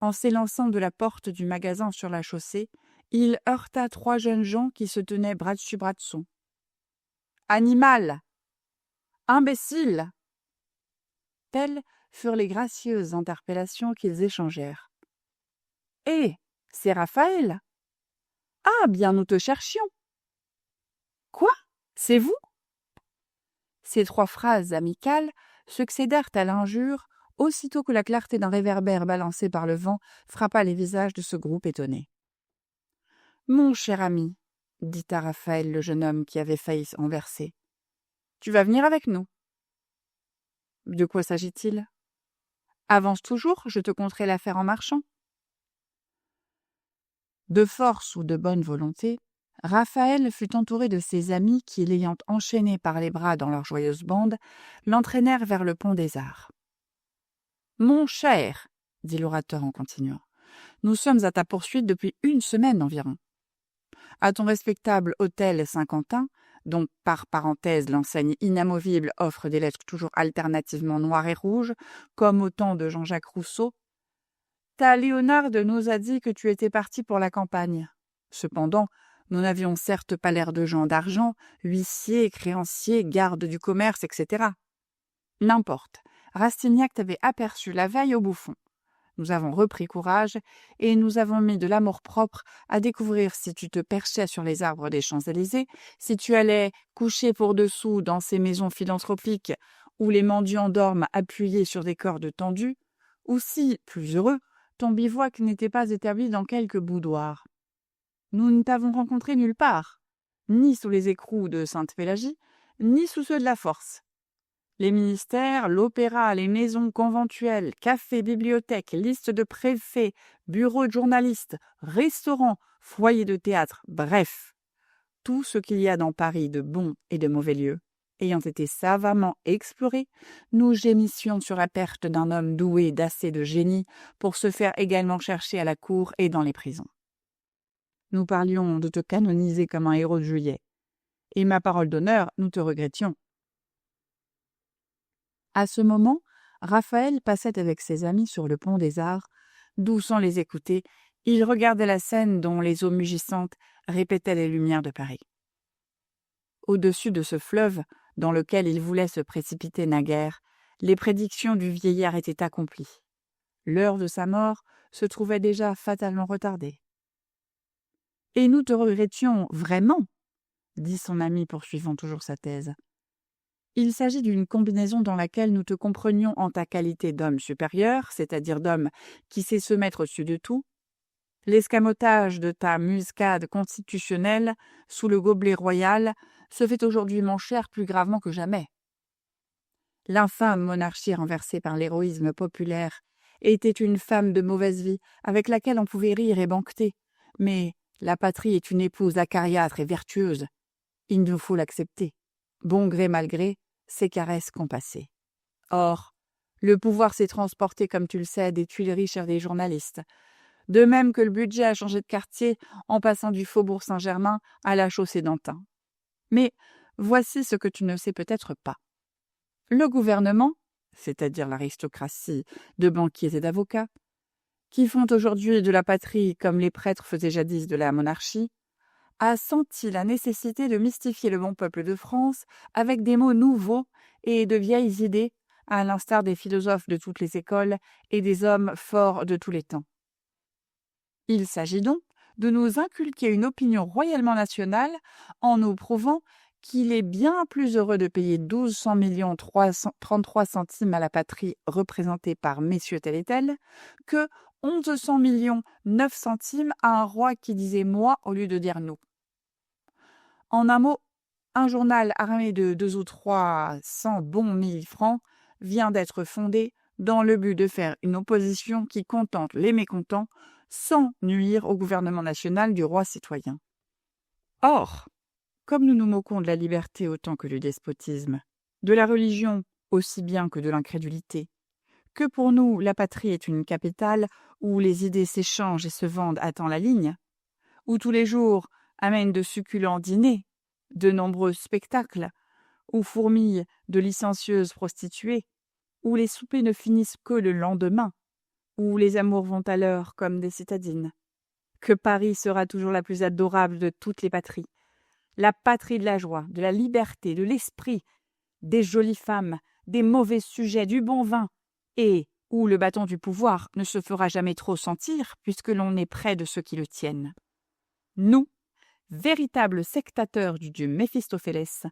En s'élançant de la porte du magasin sur la chaussée, il heurta 3 jeunes gens qui se tenaient bras dessus bras dessous. « Animal ! Imbécile !» Telles furent les gracieuses interpellations qu'ils échangèrent. « Hé, c'est Raphaël ! Ah, bien nous te cherchions !»« Quoi ? C'est vous ?» Ces 3 phrases amicales succédèrent à l'injure aussitôt que la clarté d'un réverbère balancé par le vent frappa les visages de ce groupe étonné. « Mon cher ami, » dit à Raphaël le jeune homme qui avait failli se renverser, « tu vas venir avec nous. »« De quoi s'agit-il ? » ?»« Avance toujours, je te conterai l'affaire en marchant. » De force ou de bonne volonté, Raphaël fut entouré de ses amis qui, l'ayant enchaîné par les bras dans leur joyeuse bande, l'entraînèrent vers le pont des Arts. « Mon cher, » dit l'orateur en continuant, « nous sommes à ta poursuite depuis 1 semaine environ. À ton respectable hôtel Saint-Quentin, dont par parenthèse l'enseigne inamovible offre des lettres toujours alternativement noires et rouges, comme au temps de Jean-Jacques Rousseau, ta Léonarde nous a dit que tu étais parti pour la campagne. Cependant, nous n'avions certes pas l'air de gens d'argent, huissiers, créanciers, gardes du commerce, etc. N'importe, Rastignac t'avait aperçu la veille au Bouffon. Nous avons repris courage et nous avons mis de l'amour-propre à découvrir si tu te perchais sur les arbres des Champs-Élysées, si tu allais coucher pour dessous dans ces maisons philanthropiques où les mendiants dorment appuyés sur des cordes tendues, ou si, plus heureux, ton bivouac n'était pas établi dans quelque boudoir. Nous ne t'avons rencontré nulle part, ni sous les écrous de Sainte-Pélagie, ni sous ceux de la Force. Les ministères, l'opéra, les maisons conventuelles, cafés, bibliothèques, listes de préfets, bureaux de journalistes, restaurants, foyers de théâtre, bref, tout ce qu'il y a dans Paris de bons et de mauvais lieux, ayant été savamment explorés, nous gémissions sur la perte d'un homme doué d'assez de génie pour se faire également chercher à la cour et dans les prisons. Nous parlions de te canoniser comme un héros de juillet, et ma parole d'honneur, nous te regrettions. À ce moment, Raphaël passait avec ses amis sur le pont des Arts, d'où, sans les écouter, il regardait la scène dont les eaux mugissantes répétaient les lumières de Paris. Au-dessus de ce fleuve, dans lequel il voulait se précipiter naguère, les prédictions du vieillard étaient accomplies. L'heure de sa mort se trouvait déjà fatalement retardée. « Et nous te regrettions vraiment ?» dit son ami poursuivant toujours sa thèse. « Il s'agit d'une combinaison dans laquelle nous te comprenions en ta qualité d'homme supérieur, c'est-à-dire d'homme qui sait se mettre au-dessus de tout. L'escamotage de ta muscade constitutionnelle sous le gobelet royal se fait aujourd'hui, mon cher, plus gravement que jamais. L'infâme monarchie renversée par l'héroïsme populaire était une femme de mauvaise vie avec laquelle on pouvait rire et banqueter, mais la patrie est une épouse acariâtre et vertueuse. Il nous faut l'accepter. Bon gré mal gré, ses caresses compassées. Or, le pouvoir s'est transporté, comme tu le sais, des Tuileries chez les journalistes, de même que le budget a changé de quartier en passant du faubourg Saint-Germain à la chaussée d'Antin. Mais voici ce que tu ne sais peut-être pas. Le gouvernement, c'est-à-dire l'aristocratie de banquiers et d'avocats, qui font aujourd'hui de la patrie comme les prêtres faisaient jadis de la monarchie, a senti la nécessité de mystifier le bon peuple de France avec des mots nouveaux et de vieilles idées, à l'instar des philosophes de toutes les écoles et des hommes forts de tous les temps. Il s'agit donc de nous inculquer une opinion royalement nationale en nous prouvant qu'il est bien plus heureux de payer 1200 33 centimes à la patrie représentée par messieurs tel et tel que 1100 9 centimes à un roi qui disait « moi » au lieu de dire « nous ». En un mot, un journal armé de 2 ou 300 bons 1000 francs vient d'être fondé dans le but de faire une opposition qui contente les mécontents sans nuire au gouvernement national du roi citoyen. Or, comme nous nous moquons de la liberté autant que du despotisme, de la religion aussi bien que de l'incrédulité, que pour nous la patrie est une capitale où les idées s'échangent et se vendent à temps la ligne, où tous les jours amènent de succulents dîners, de nombreux spectacles, où fourmillent de licencieuses prostituées, où les soupers ne finissent que le lendemain, où les amours vont à l'heure comme des citadines, que Paris sera toujours la plus adorable de toutes les patries, la patrie de la joie, de la liberté, de l'esprit, des jolies femmes, des mauvais sujets, du bon vin, et où le bâton du pouvoir ne se fera jamais trop sentir puisque l'on est près de ceux qui le tiennent. Nous, véritables sectateurs du dieu Méphistophélès,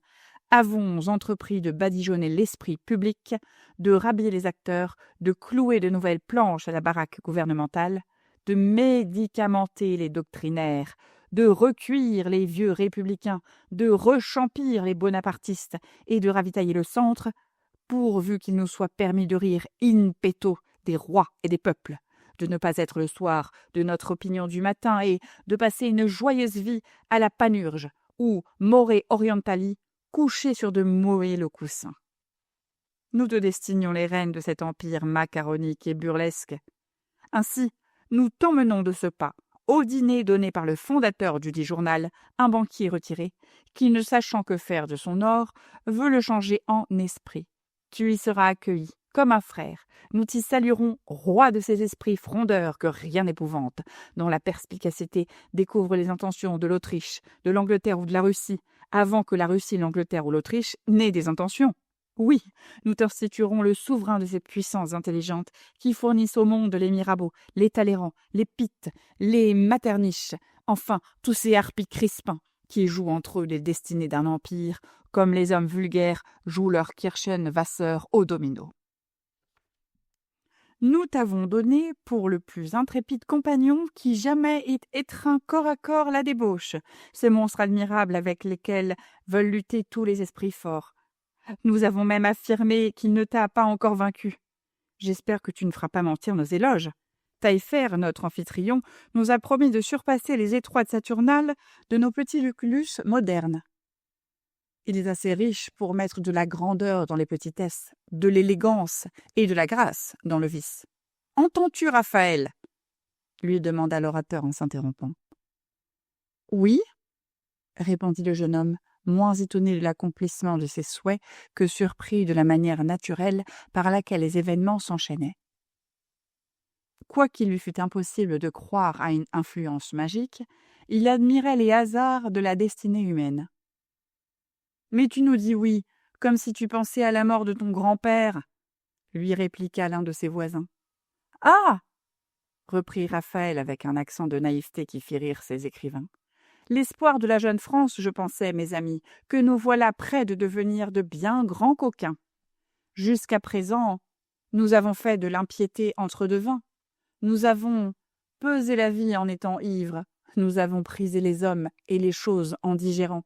avons entrepris de badigeonner l'esprit public, de rhabiller les acteurs, de clouer de nouvelles planches à la baraque gouvernementale, de médicamenter les doctrinaires, de recuire les vieux républicains, de rechampir les bonapartistes et de ravitailler le centre, pourvu qu'il nous soit permis de rire in petto des rois et des peuples, de ne pas être le soir de notre opinion du matin et de passer une joyeuse vie à la Panurge ou more orientali, couché sur de moelleux coussins. Nous te destinions les rênes de cet empire macaronique et burlesque. Ainsi, nous t'emmenons de ce pas au dîner donné par le fondateur du dit journal, un banquier retiré, qui, ne sachant que faire de son or, veut le changer en esprit. Tu y seras accueilli comme un frère. Nous t'y saluerons, roi de ces esprits frondeurs que rien n'épouvante, dont la perspicacité découvre les intentions de l'Autriche, de l'Angleterre ou de la Russie, avant que la Russie, l'Angleterre ou l'Autriche n'aient des intentions. Oui, nous t'instituerons le souverain de ces puissances intelligentes qui fournissent au monde les Mirabeau, les Talleyrand, les Pitt, les Metternich, enfin tous ces harpies crispins qui jouent entre eux les destinées d'un empire, comme les hommes vulgaires jouent leur Kirchen-Wasser au domino. Nous t'avons donné pour le plus intrépide compagnon qui jamais ait étreint corps à corps la débauche, ces monstres admirables avec lesquels veulent lutter tous les esprits forts. Nous avons même affirmé qu'il ne t'a pas encore vaincu. J'espère que tu ne feras pas mentir nos éloges. Taillefer, notre amphitryon, nous a promis de surpasser les étroites Saturnales de nos petits Lucullus modernes. Il est assez riche pour mettre de la grandeur dans les petitesses, de l'élégance et de la grâce dans le vice. « Entends-tu, Raphaël ?» lui demanda l'orateur en s'interrompant. « Oui » répondit le jeune homme, moins étonné de l'accomplissement de ses souhaits que surpris de la manière naturelle par laquelle les événements s'enchaînaient. Quoiqu'il lui fût impossible de croire à une influence magique, il admirait les hasards de la destinée humaine. « Mais tu nous dis oui, comme si tu pensais à la mort de ton grand-père, » lui répliqua l'un de ses voisins. « Ah » reprit Raphaël avec un accent de naïveté qui fit rire ses écrivains. « L'espoir de la jeune France, je pensais, mes amis, que nous voilà près de devenir de bien grands coquins. Jusqu'à présent, nous avons fait de l'impiété entre deux vins. Nous avons pesé la vie en étant ivres. Nous avons prisé les hommes et les choses en digérant.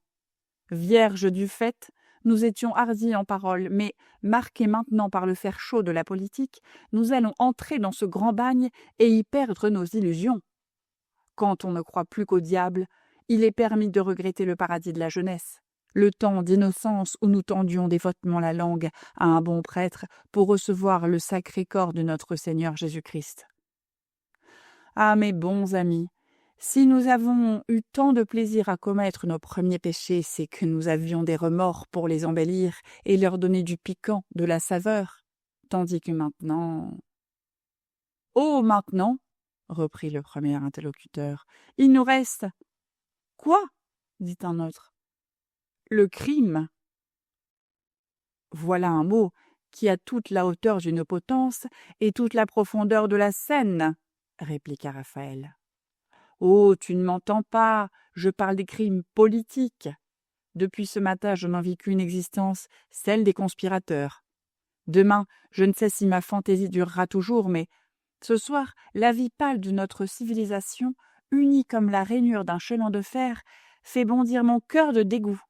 Vierges du fait, nous étions hardis en parole, mais, marqués maintenant par le fer chaud de la politique, nous allons entrer dans ce grand bagne et y perdre nos illusions. Quand on ne croit plus qu'au diable, il est permis de regretter le paradis de la jeunesse, le temps d'innocence où nous tendions dévotement la langue à un bon prêtre pour recevoir le sacré corps de notre Seigneur Jésus-Christ. Ah, mes bons amis, si nous avons eu tant de plaisir à commettre nos premiers péchés, c'est que nous avions des remords pour les embellir et leur donner du piquant, de la saveur, tandis que maintenant... « Oh, maintenant !» reprit le premier interlocuteur, « il nous reste... »« Quoi ?» dit un autre. « Le crime. » Voilà un mot qui a toute la hauteur d'une potence et toute la profondeur de la Seine, répliqua Raphaël. « Oh, tu ne m'entends pas, je parle des crimes politiques. Depuis ce matin, je n'en vis qu'une existence, celle des conspirateurs. Demain, je ne sais si ma fantaisie durera toujours, mais ce soir, la vie pâle de notre civilisation, unie comme la rainure d'un chaland de fer, fait bondir mon cœur de dégoût.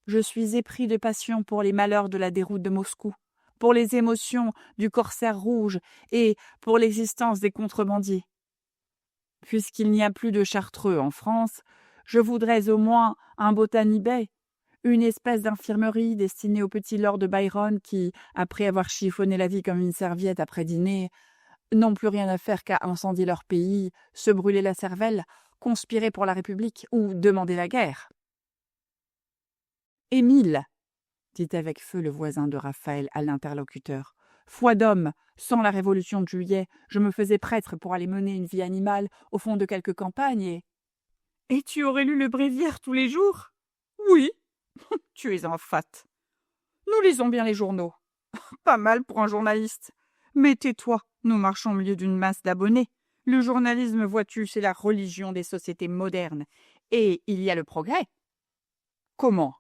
Je suis épris de passion pour les malheurs de la déroute de Moscou, pour les émotions du corsaire rouge et pour l'existence des contrebandiers. Puisqu'il n'y a plus de chartreux en France, je voudrais au moins un Botany Bay, une espèce d'infirmerie destinée aux petits lords de Byron qui, après avoir chiffonné la vie comme une serviette après dîner, n'ont plus rien à faire qu'à incendier leur pays, se brûler la cervelle, conspirer pour la République ou demander la guerre. « Émile, dit avec feu le voisin de Raphaël à l'interlocuteur, Foi d'homme, sans la Révolution de Juillet, je me faisais prêtre pour aller mener une vie animale au fond de quelque campagne et... Et tu aurais lu le Bréviaire tous les jours? Oui, tu es un fat. Nous lisons bien les journaux. Pas mal pour un journaliste. Mais tais-toi, nous marchons au milieu d'une masse d'abonnés. Le journalisme, vois-tu, c'est la religion des sociétés modernes. Et il y a le progrès. Comment?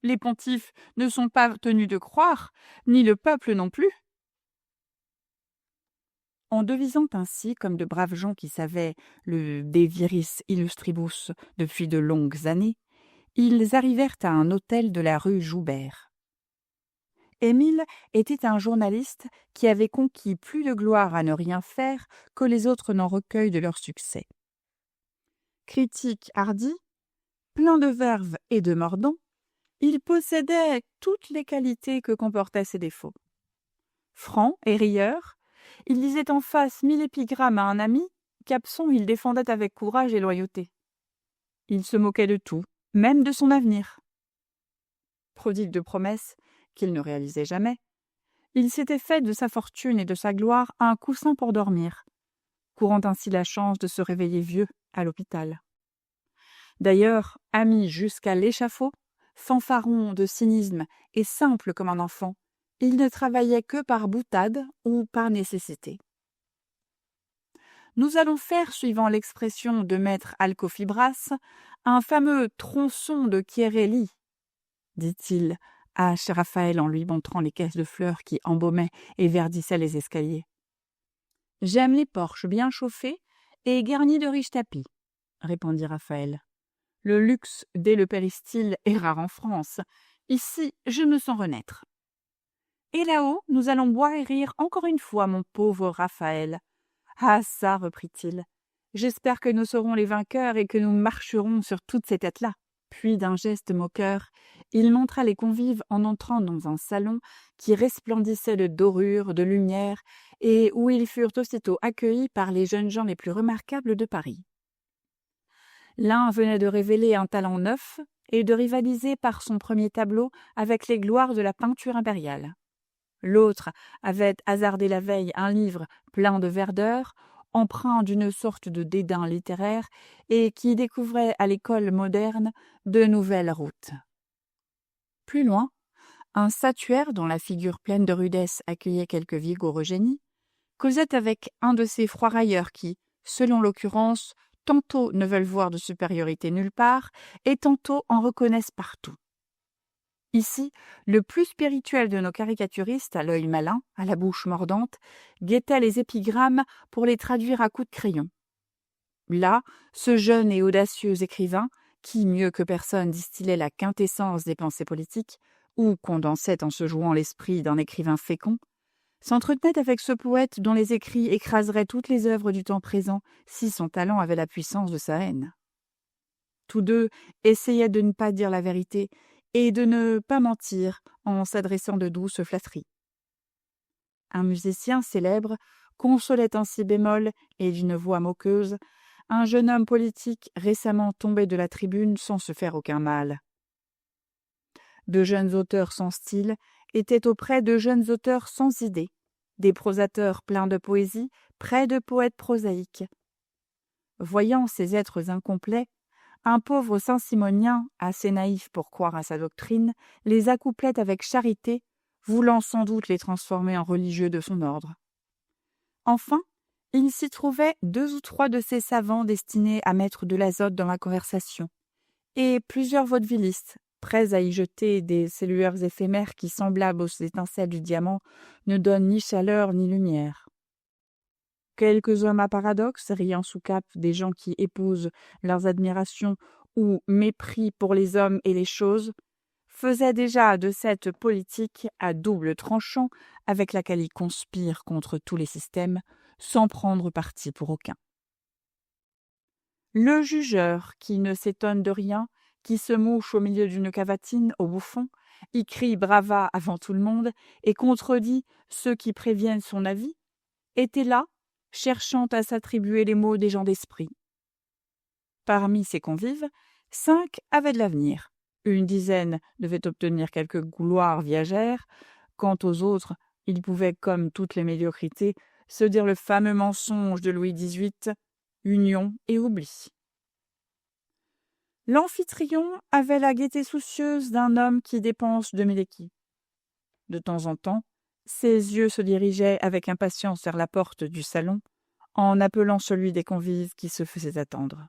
Les pontifes ne sont pas tenus de croire, ni le peuple non plus. En devisant ainsi comme de braves gens qui savaient le De viris illustribus depuis de longues années, ils arrivèrent à un hôtel de la rue Joubert. Émile était un journaliste qui avait conquis plus de gloire à ne rien faire que les autres n'en recueillent de leur succès. Critique hardi, plein de verve et de mordant, il possédait toutes les qualités que comportaient ses défauts. Franc et rieur, il disait en face 1000 épigrammes à un ami qu'absent il défendait avec courage et loyauté. Il se moquait de tout, même de son avenir. Prodigue de promesses qu'il ne réalisait jamais, il s'était fait de sa fortune et de sa gloire un coussin pour dormir, courant ainsi la chance de se réveiller vieux à l'hôpital. D'ailleurs, ami jusqu'à l'échafaud, fanfaron de cynisme et simple comme un enfant, il ne travaillait que par boutade ou par nécessité. Nous allons faire, suivant l'expression de maître Alcofibras, un fameux tronçon de Chiarelli, dit-il à Raphaël en lui montrant les caisses de fleurs qui embaumaient et verdissaient les escaliers. J'aime les porches bien chauffés et garnis de riches tapis, répondit Raphaël. Le luxe dès le péristyle est rare en France. Ici, je me sens renaître. Et là-haut, nous allons boire et rire encore une fois, mon pauvre Raphaël. Ah ça, reprit-il, j'espère que nous serons les vainqueurs et que nous marcherons sur toutes ces têtes-là. Puis, d'un geste moqueur, il montra les convives en entrant dans un salon qui resplendissait de dorures, de lumière, et où ils furent aussitôt accueillis par les jeunes gens les plus remarquables de Paris. L'un venait de révéler un talent neuf et de rivaliser par son premier tableau avec les gloires de la peinture impériale. L'autre avait hasardé la veille un livre plein de verdeur, empreint d'une sorte de dédain littéraire, et qui découvrait à l'école moderne de nouvelles routes. Plus loin, un statuaire dont la figure pleine de rudesse accueillait quelque vigoureux génie, causait avec un de ces froirailleurs qui, selon l'occurrence, tantôt ne veulent voir de supériorité nulle part, et tantôt en reconnaissent partout. Ici, le plus spirituel de nos caricaturistes, à l'œil malin, à la bouche mordante, guettait les épigrammes pour les traduire à coups de crayon. Là, ce jeune et audacieux écrivain, qui mieux que personne distillait la quintessence des pensées politiques, ou condensait en se jouant l'esprit d'un écrivain fécond, s'entretenait avec ce poète dont les écrits écraseraient toutes les œuvres du temps présent si son talent avait la puissance de sa haine. Tous deux essayaient de ne pas dire la vérité et de ne pas mentir en s'adressant de douces flatteries. Un musicien célèbre consolait en si bémol et d'une voix moqueuse un jeune homme politique récemment tombé de la tribune sans se faire aucun mal. De jeunes auteurs sans style étaient auprès de jeunes auteurs sans idées, des prosateurs pleins de poésie près de poètes prosaïques. Voyant ces êtres incomplets, un pauvre saint-simonien, assez naïf pour croire à sa doctrine, les accouplait avec charité, voulant sans doute les transformer en religieux de son ordre. Enfin, il s'y trouvait 2 ou 3 de ces savants destinés à mettre de l'azote dans la conversation, et plusieurs vaudevillistes, prêts à y jeter des lueurs éphémères qui, semblables aux étincelles du diamant, ne donnent ni chaleur ni lumière. Quelques hommes à paradoxe, riant sous cape des gens qui épousent leurs admirations ou mépris pour les hommes et les choses, faisaient déjà de cette politique à double tranchant avec laquelle ils conspirent contre tous les systèmes, sans prendre parti pour aucun. Le jugeur, qui ne s'étonne de rien, qui se mouche au milieu d'une cavatine au bouffon, y crie brava avant tout le monde et contredit ceux qui préviennent son avis, était là, cherchant à s'attribuer les mots des gens d'esprit. Parmi ses convives, 5 avaient de l'avenir. Une dizaine devait obtenir quelque gloire viagère. Quant aux autres, Il pouvait, comme toutes les médiocrités, se dire le fameux mensonge de Louis XVIII, union et oubli. L'amphitryon avait la gaieté soucieuse d'un homme qui dépense de méléquis. De temps en temps, ses yeux se dirigeaient avec impatience vers la porte du salon, en appelant celui des convives qui se faisait attendre.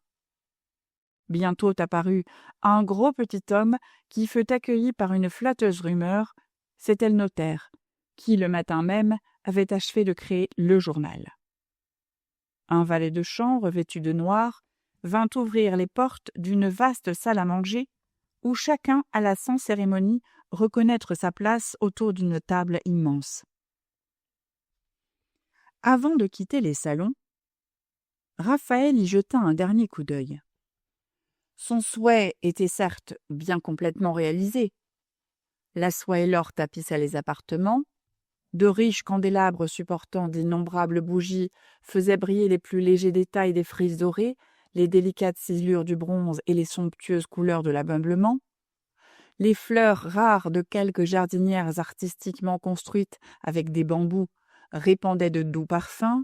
Bientôt apparut un gros petit homme qui fut accueilli par une flatteuse rumeur, c'était le notaire, qui le matin même avait achevé de créer le journal. Un valet de chambre vêtu de noir vint ouvrir les portes d'une vaste salle à manger où chacun alla sans cérémonie reconnaître sa place autour d'une table immense. Avant de quitter les salons, Raphaël y jeta un dernier coup d'œil. Son souhait était certes bien complètement réalisé. La soie et l'or tapissaient les appartements, de riches candélabres supportant d'innombrables bougies faisaient briller les plus légers détails des frises dorées, les délicates ciselures du bronze et les somptueuses couleurs de l'ameublement. Les fleurs rares de quelques jardinières artistiquement construites avec des bambous répandaient de doux parfums.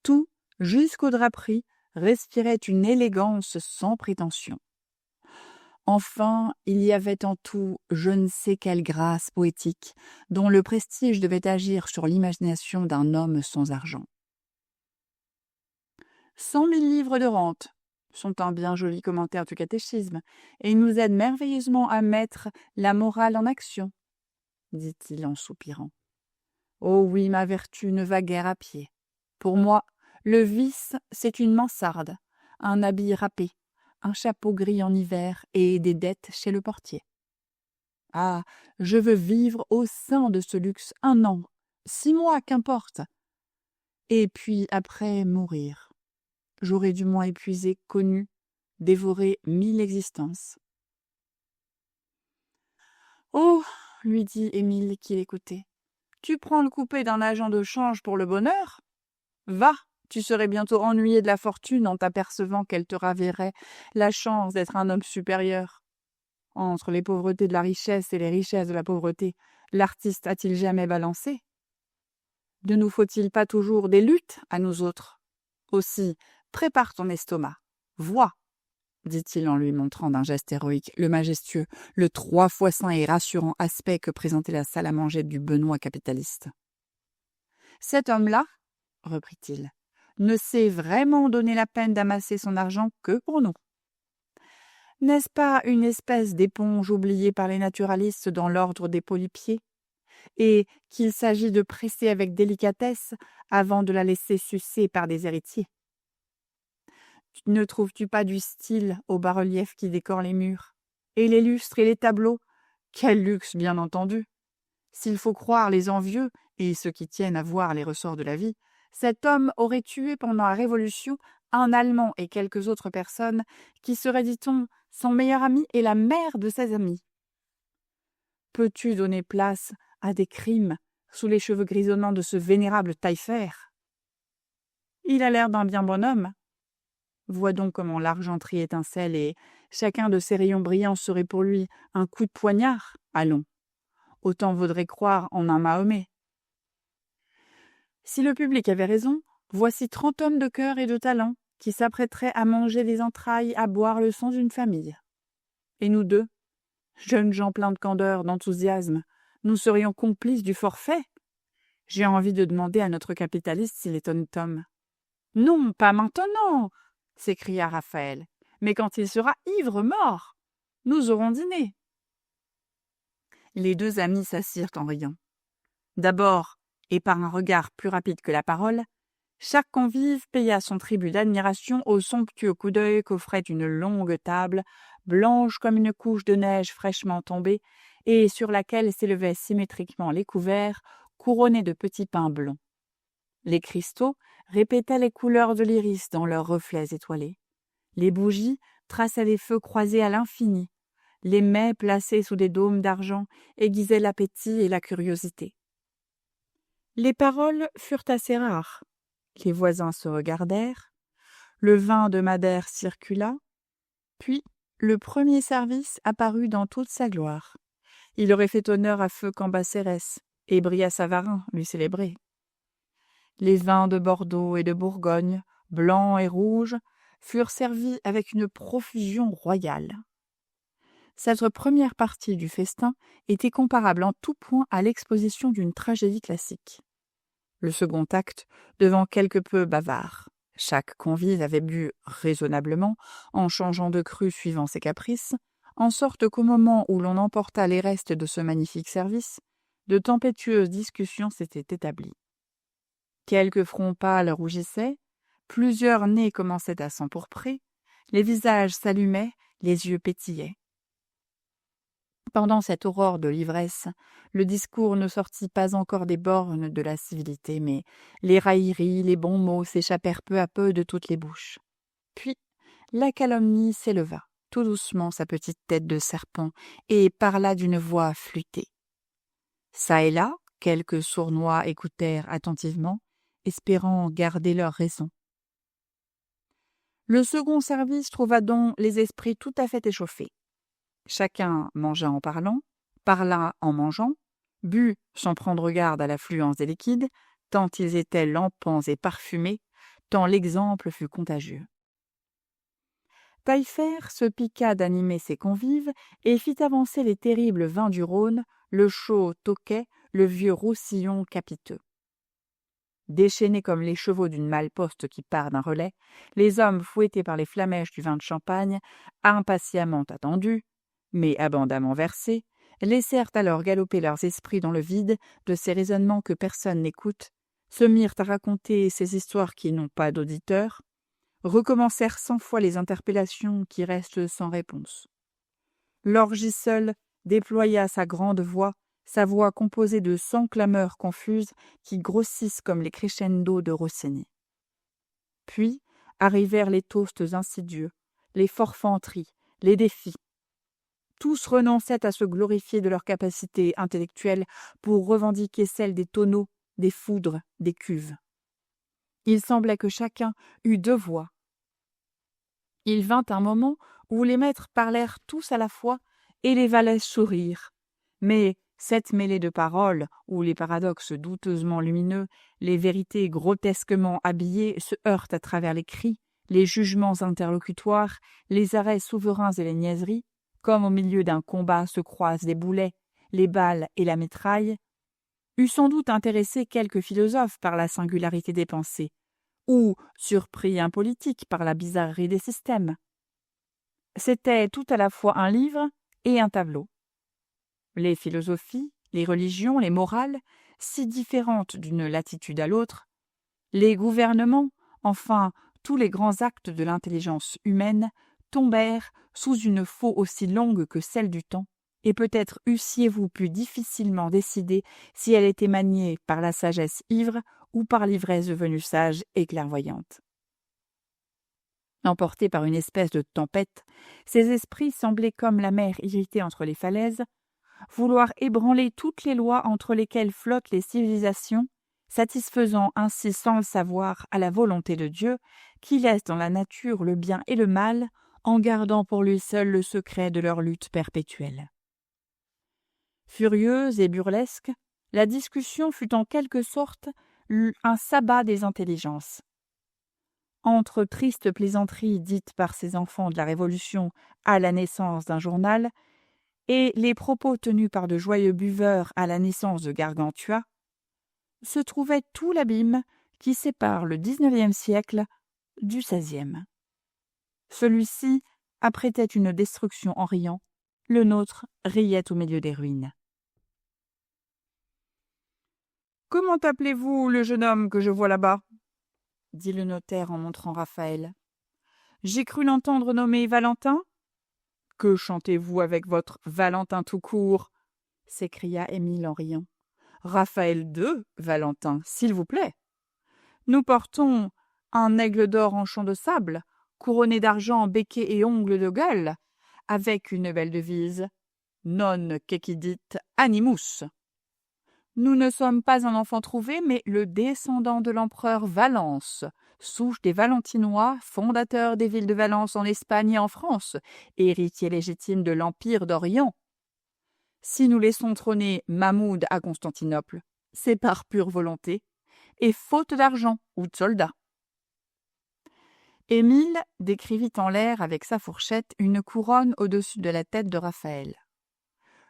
Tout, jusqu'aux draperies, respirait une élégance sans prétention. Enfin, il y avait en tout je ne sais quelle grâce poétique dont le prestige devait agir sur l'imagination d'un homme sans argent. 100 000 livres de rente sont un bien joli commentaire du catéchisme, et ils nous aident merveilleusement à mettre la morale en action, dit-il en soupirant. Oh oui, ma vertu ne va guère à pied. Pour moi, le vice, c'est une mansarde, un habit râpé, un chapeau gris en hiver et des dettes chez le portier. Ah, je veux vivre au sein de ce luxe 1 an, 6 mois, qu'importe. Et puis après mourir. J'aurai du moins épuisé, connu, dévoré 1000 existences. Oh, lui dit Émile qui l'écoutait, tu prends le coupé d'un agent de change pour le bonheur ? Va, tu serais bientôt ennuyé de la fortune en t'apercevant qu'elle te ravirait la chance d'être un homme supérieur. Entre les pauvretés de la richesse et les richesses de la pauvreté, l'artiste a-t-il jamais balancé ? Ne nous faut-il pas toujours des luttes à nous autres ? Aussi, prépare ton estomac. Vois, dit-il en lui montrant d'un geste héroïque le majestueux, le 3 fois saint et rassurant aspect que présentait la salle à manger du Benoît capitaliste. Cet homme-là, reprit-il, ne sait vraiment donner la peine d'amasser son argent que pour nous. N'est-ce pas une espèce d'éponge oubliée par les naturalistes dans l'ordre des polypiers, et qu'il s'agit de presser avec délicatesse avant de la laisser sucer par des héritiers ? Ne trouves-tu pas du style aux bas-reliefs qui décorent les murs ? Et les lustres et les tableaux ? Quel luxe, bien entendu ! S'il faut croire les envieux et ceux qui tiennent à voir les ressorts de la vie, cet homme aurait tué pendant la Révolution un Allemand et quelques autres personnes qui seraient, dit-on, son meilleur ami et la mère de ses amis. Peux-tu donner place à des crimes sous les cheveux grisonnants de ce vénérable Taillefer ? Il a l'air d'un bien bon homme. Vois donc comment l'argenterie étincelle et chacun de ces rayons brillants serait pour lui un coup de poignard. Allons, autant vaudrait croire en un Mahomet. Si le public avait raison, voici 30 hommes de cœur et de talent qui s'apprêteraient à manger des entrailles, à boire le sang d'une famille. Et nous deux, jeunes gens pleins de candeur, d'enthousiasme, nous serions complices du forfait. J'ai envie de demander à notre capitaliste s'il est honnête homme. « Non, pas maintenant !» s'écria Raphaël. « Mais quand il sera ivre-mort, nous aurons dîné. » Les deux amis s'assirent en riant. D'abord, et par un regard plus rapide que la parole, chaque convive paya son tribut d'admiration au somptueux coup d'œil qu'offrait une longue table, blanche comme une couche de neige fraîchement tombée, et sur laquelle s'élevaient symétriquement les couverts, couronnés de petits pains blonds. Les cristaux répétaient les couleurs de l'iris dans leurs reflets étoilés. Les bougies traçaient des feux croisés à l'infini. Les mets placés sous des dômes d'argent aiguisaient l'appétit et la curiosité. Les paroles furent assez rares. Les voisins se regardèrent. Le vin de Madère circula. Puis, le premier service apparut dans toute sa gloire. Il aurait fait honneur à feu Cambacérès, et Bria-Savarin lui célébrait. Les vins de Bordeaux et de Bourgogne, blancs et rouges, furent servis avec une profusion royale. Cette première partie du festin était comparable en tout point à l'exposition d'une tragédie classique. Le second acte devant quelque peu bavard. Chaque convive avait bu raisonnablement, en changeant de cru suivant ses caprices, en sorte qu'au moment où l'on emporta les restes de ce magnifique service, de tempétueuses discussions s'étaient établies. Quelques fronts pâles rougissaient, plusieurs nez commençaient à s'empourprer, les visages s'allumaient, les yeux pétillaient. Pendant cette aurore de l'ivresse, le discours ne sortit pas encore des bornes de la civilité, mais les railleries, les bons mots s'échappèrent peu à peu de toutes les bouches. Puis la calomnie s'éleva, tout doucement sa petite tête de serpent, et parla d'une voix flûtée. Ça et là, quelques sournois écoutèrent attentivement, espérant garder leur raison. Le second service trouva donc les esprits tout à fait échauffés. Chacun mangea en parlant, parla en mangeant, but sans prendre garde à l'affluence des liquides, tant ils étaient lampants et parfumés, tant l'exemple fut contagieux. Taillefer se piqua d'animer ses convives et fit avancer les terribles vins du Rhône, le chaud Tokay, le vieux Roussillon capiteux. Déchaînés comme les chevaux d'une malle-poste qui part d'un relais, les hommes fouettés par les flamèches du vin de champagne, impatiemment attendus, mais abondamment versés, laissèrent alors galoper leurs esprits dans le vide de ces raisonnements que personne n'écoute, se mirent à raconter ces histoires qui n'ont pas d'auditeurs, recommencèrent 100 fois les interpellations qui restent sans réponse. L'orgie seule déploya sa grande voix, sa voix composée de 100 clameurs confuses qui grossissent comme les crescendo de Rossini. Puis arrivèrent les toasts insidieux, les forfanteries, les défis. Tous renonçaient à se glorifier de leur capacité intellectuelle pour revendiquer celle des tonneaux, des foudres, des cuves. Il semblait que chacun eût 2 voix. Il vint un moment où les maîtres parlèrent tous à la fois et les valets sourirent. Mais cette mêlée de paroles, où les paradoxes douteusement lumineux, les vérités grotesquement habillées se heurtent à travers les cris, les jugements interlocutoires, les arrêts souverains et les niaiseries, comme au milieu d'un combat se croisent les boulets, les balles et la mitraille, eût sans doute intéressé quelques philosophes par la singularité des pensées, ou surpris un politique par la bizarrerie des systèmes. C'était tout à la fois un livre et un tableau. Les philosophies, les religions, les morales, si différentes d'une latitude à l'autre, les gouvernements, enfin tous les grands actes de l'intelligence humaine, tombèrent sous une faux aussi longue que celle du temps, et peut-être eussiez-vous pu difficilement décider si elle était maniée par la sagesse ivre ou par l'ivresse devenue sage et clairvoyante. Emportés par une espèce de tempête, ces esprits semblaient comme la mer irritée entre les falaises, vouloir ébranler toutes les lois entre lesquelles flottent les civilisations, satisfaisant ainsi sans le savoir à la volonté de Dieu, qui laisse dans la nature le bien et le mal, en gardant pour lui seul le secret de leur lutte perpétuelle. Furieuse et burlesque, la discussion fut en quelque sorte un sabbat des intelligences. Entre tristes plaisanteries dites par ces enfants de la Révolution à la naissance d'un journal, et les propos tenus par de joyeux buveurs à la naissance de Gargantua, se trouvait tout l'abîme qui sépare le XIXe siècle du XVIe. Celui-ci apprêtait une destruction en riant, le nôtre riait au milieu des ruines. « Comment appelez-vous le jeune homme que je vois là-bas » dit le notaire en montrant Raphaël. « J'ai cru l'entendre nommer Valentin ?»« Que chantez-vous avec votre Valentin tout court » s'écria Émile en riant. « Raphaël II, Valentin, s'il vous plaît. Nous portons un aigle d'or en champ de sable, couronné d'argent, becquet et ongles de gueule, avec une belle devise « Non quecidit animus ». Nous ne sommes pas un enfant trouvé, mais le descendant de l'empereur Valence, souche des Valentinois, fondateur des villes de Valence en Espagne et en France, héritier légitime de l'Empire d'Orient. Si nous laissons trôner Mahmoud à Constantinople, c'est par pure volonté et faute d'argent ou de soldats. » Émile décrivit en l'air avec sa fourchette une couronne au-dessus de la tête de Raphaël.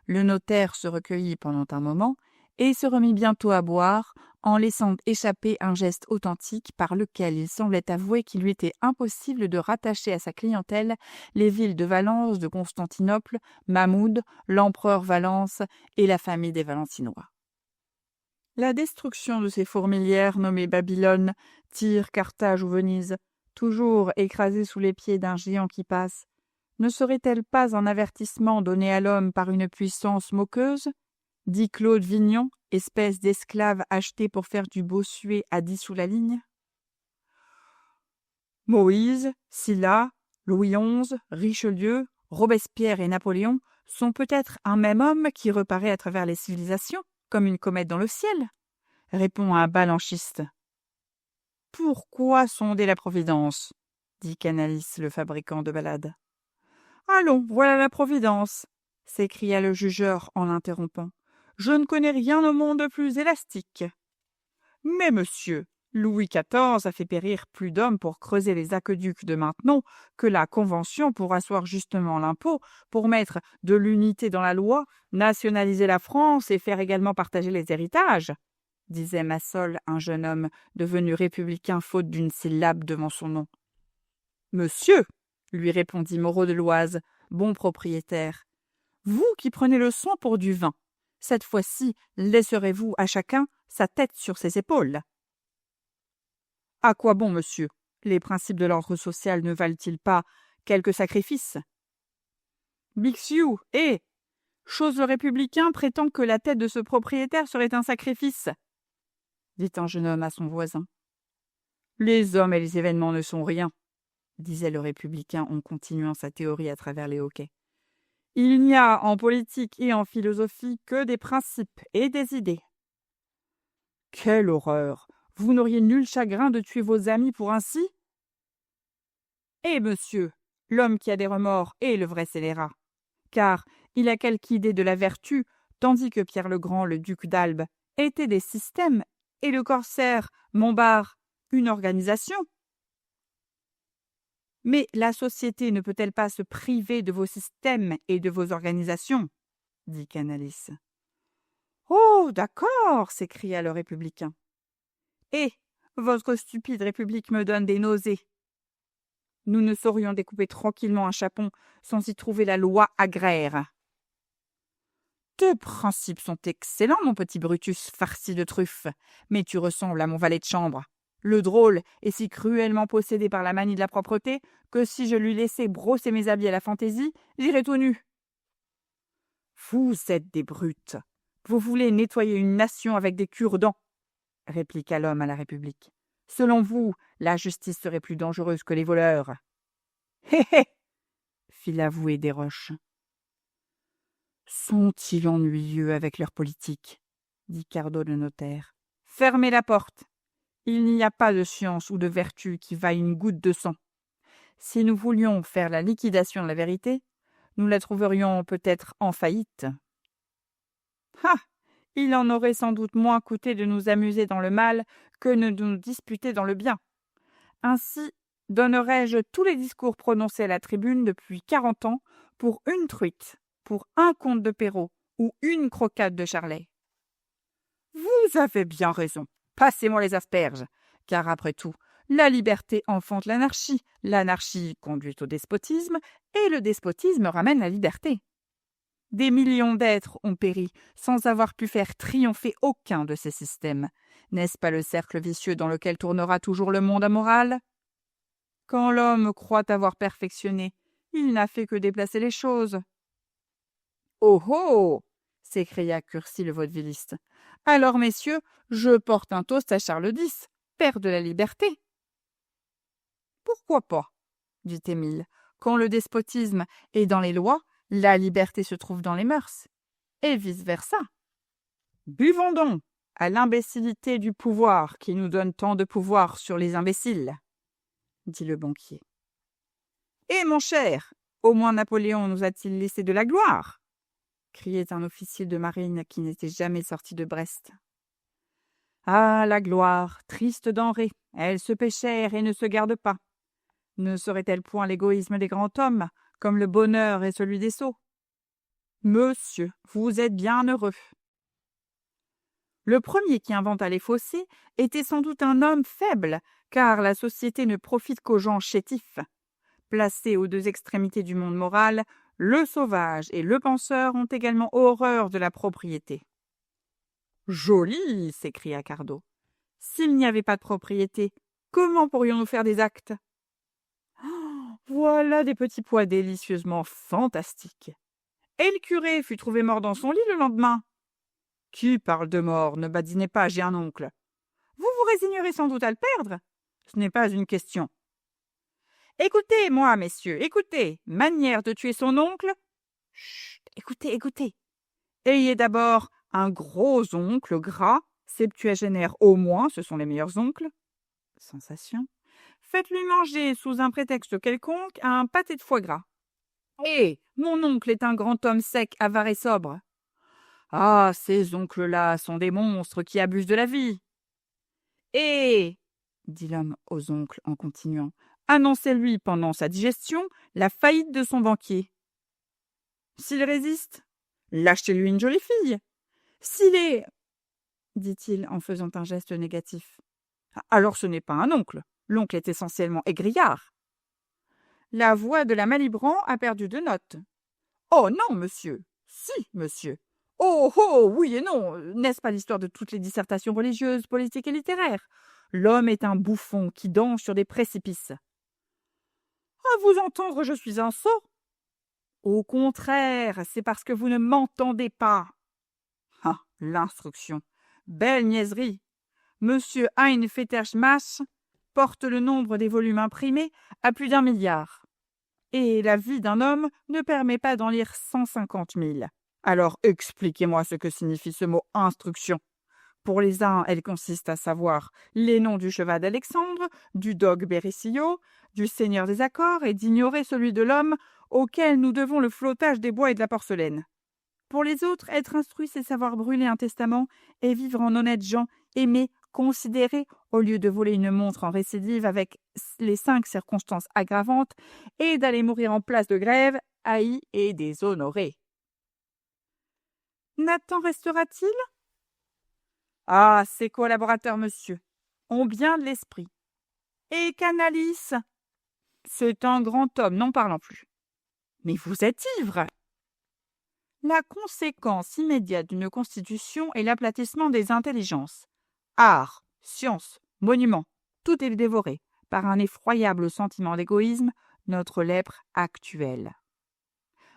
Le notaire se recueillit pendant un moment et se remit bientôt à boire, en laissant échapper un geste authentique par lequel il semblait avouer qu'il lui était impossible de rattacher à sa clientèle les villes de Valence, de Constantinople, Mahmoud, l'empereur Valence et la famille des Valentinois. La destruction de ces fourmilières nommées Babylone, Tyr, Carthage ou Venise, toujours écrasées sous les pieds d'un géant qui passe, ne serait-elle pas un avertissement donné à l'homme par une puissance moqueuse, dit Claude Vignon, espèce d'esclave acheté pour faire du bossuet à 10 sous la ligne? Moïse, Sylla, Louis XI, Richelieu, Robespierre et Napoléon sont peut-être un même homme qui reparaît à travers les civilisations, comme une comète dans le ciel, répond un balanchiste. Pourquoi sonder la Providence? Dit Canalis, le fabricant de ballades. Allons, voilà la Providence, s'écria le jugeur en l'interrompant. Je ne connais rien au monde de plus élastique. Mais monsieur, Louis XIV a fait périr plus d'hommes pour creuser les aqueducs de Maintenon que la Convention pour asseoir justement l'impôt, pour mettre de l'unité dans la loi, nationaliser la France et faire également partager les héritages, disait Massol, un jeune homme devenu républicain faute d'une syllabe devant son nom. Monsieur, lui répondit Moreau de l'Oise, bon propriétaire, vous qui prenez le sang pour du vin, cette fois-ci laisserez-vous à chacun sa tête sur ses épaules? À quoi bon, monsieur? Les principes de l'ordre social ne valent-ils pas quelques sacrifices? Bixiou, chose le républicain prétend que la tête de ce propriétaire serait un sacrifice, dit un jeune homme à son voisin. Les hommes et les événements ne sont rien, disait le républicain en continuant sa théorie à travers les hoquets. Il n'y a en politique et en philosophie que des principes et des idées. Quelle horreur! Vous n'auriez nul chagrin de tuer vos amis pour ainsi? Eh, monsieur, l'homme qui a des remords est le vrai scélérat, car il a quelque idée de la vertu, tandis que Pierre le Grand, le duc d'Albe, était des systèmes, et le corsaire, Montbard, une organisation. Mais la société ne peut-elle pas se priver de vos systèmes et de vos organisations? Dit Canalis. Oh, d'accord, s'écria le républicain. Et votre stupide république me donne des nausées. Nous ne saurions découper tranquillement un chapon sans y trouver la loi agraire. Tes principes sont excellents, mon petit Brutus farci de truffes, mais tu ressembles à mon valet de chambre. Le drôle est si cruellement possédé par la manie de la propreté que si je lui laissais brosser mes habits à la fantaisie, j'irais tout nu. Vous êtes des brutes. Vous voulez nettoyer une nation avec des cure-dents, répliqua l'homme à la République. Selon vous, la justice serait plus dangereuse que les voleurs. Hé hé, fit l'avoué Desroches. Sont-ils ennuyeux avec leur politique, dit Cardot le notaire. Fermez la porte. Il n'y a pas de science ou de vertu qui vaille une goutte de sang. Si nous voulions faire la liquidation de la vérité, nous la trouverions peut-être en faillite. Ah! Il en aurait sans doute moins coûté de nous amuser dans le mal que de nous disputer dans le bien. Ainsi donnerais-je tous les discours prononcés à la tribune depuis 40 ans pour une truite, pour un conte de Perrault ou une croquade de Charlet. Vous avez bien raison. Passez-moi les asperges, car après tout, la liberté enfante l'anarchie conduit au despotisme, et le despotisme ramène la liberté. Des millions d'êtres ont péri sans avoir pu faire triompher aucun de ces systèmes. N'est-ce pas le cercle vicieux dans lequel tournera toujours le monde amoral? Quand l'homme croit avoir perfectionné, il n'a fait que déplacer les choses. Oh oh! S'écria Curcy le vaudevilliste. Alors, messieurs, je porte un toast à Charles X, père de la liberté. Pourquoi pas? Dit Émile. Quand le despotisme est dans les lois, la liberté se trouve dans les mœurs, et vice-versa. Buvons donc à l'imbécilité du pouvoir qui nous donne tant de pouvoir sur les imbéciles, dit le banquier. Eh mon cher, au moins Napoléon nous a-t-il laissé de la gloire? criait un officier de marine qui n'était jamais sorti de Brest. Ah, la gloire, triste denrée, elle se paie cher et ne se garde pas. Ne serait-elle point l'égoïsme des grands hommes, comme le bonheur est celui des sots? Monsieur, vous êtes bien heureux. Le premier qui inventa les fossés était sans doute un homme faible, car la société ne profite qu'aux gens chétifs. Placés aux deux extrémités du monde moral, le sauvage et le penseur ont également horreur de la propriété. Joli, s'écria Cardo. S'il n'y avait pas de propriété, comment pourrions-nous faire des actes? Voilà des petits pois délicieusement fantastiques. Et le curé fut trouvé mort dans son lit le lendemain. Qui parle de mort? Ne badinez pas, j'ai un oncle. Vous vous résignerez sans doute à le perdre? Ce n'est pas une question. Écoutez, moi, messieurs, écoutez. Manière de tuer son oncle? Chut, écoutez, écoutez. Ayez d'abord un gros oncle gras, septuagénaire au moins, ce sont les meilleurs oncles. Sensation. Faites-lui manger, sous un prétexte quelconque, un pâté de foie gras. Et mon oncle est un grand homme sec, avare et sobre. Ah, ces oncles-là sont des monstres qui abusent de la vie. Et, dit l'homme aux oncles en continuant, annoncez-lui pendant sa digestion la faillite de son banquier. S'il résiste, lâchez-lui une jolie fille. S'il est, dit-il en faisant un geste négatif, alors ce n'est pas un oncle. L'oncle est essentiellement égrillard. La voix de la Malibran a perdu 2 notes. Oh non, monsieur. Si, monsieur. Oh, oh, oui et non. N'est-ce pas l'histoire de toutes les dissertations religieuses, politiques et littéraires? L'homme est un bouffon qui danse sur des précipices. À vous entendre, je suis un sot. Au contraire, c'est parce que vous ne m'entendez pas. Ah, l'instruction. Belle niaiserie. Monsieur Hein Fetterschmasch porte le nombre des volumes imprimés à plus d'1 milliard. Et la vie d'un homme ne permet pas d'en lire 150 000. Alors expliquez-moi ce que signifie ce mot « instruction ». Pour les uns, elle consiste à savoir les noms du cheval d'Alexandre, du dogue Berrisillo, du seigneur des accords, et d'ignorer celui de l'homme auquel nous devons le flottage des bois et de la porcelaine. Pour les autres, être instruit, c'est savoir brûler un testament et vivre en honnêtes gens, aimer, considérer, au lieu de voler une montre en récidive avec les 5 circonstances aggravantes et d'aller mourir en place de grève, haï et déshonoré. Nathan restera-t-il? Ah, ses collaborateurs, monsieur, ont bien de l'esprit. Et Canalis? C'est un grand homme, n'en parlons plus. Mais vous êtes ivre! La conséquence immédiate d'une constitution est l'aplatissement des intelligences. Art, science, monuments, tout est dévoré par un effroyable sentiment d'égoïsme, notre lèpre actuelle.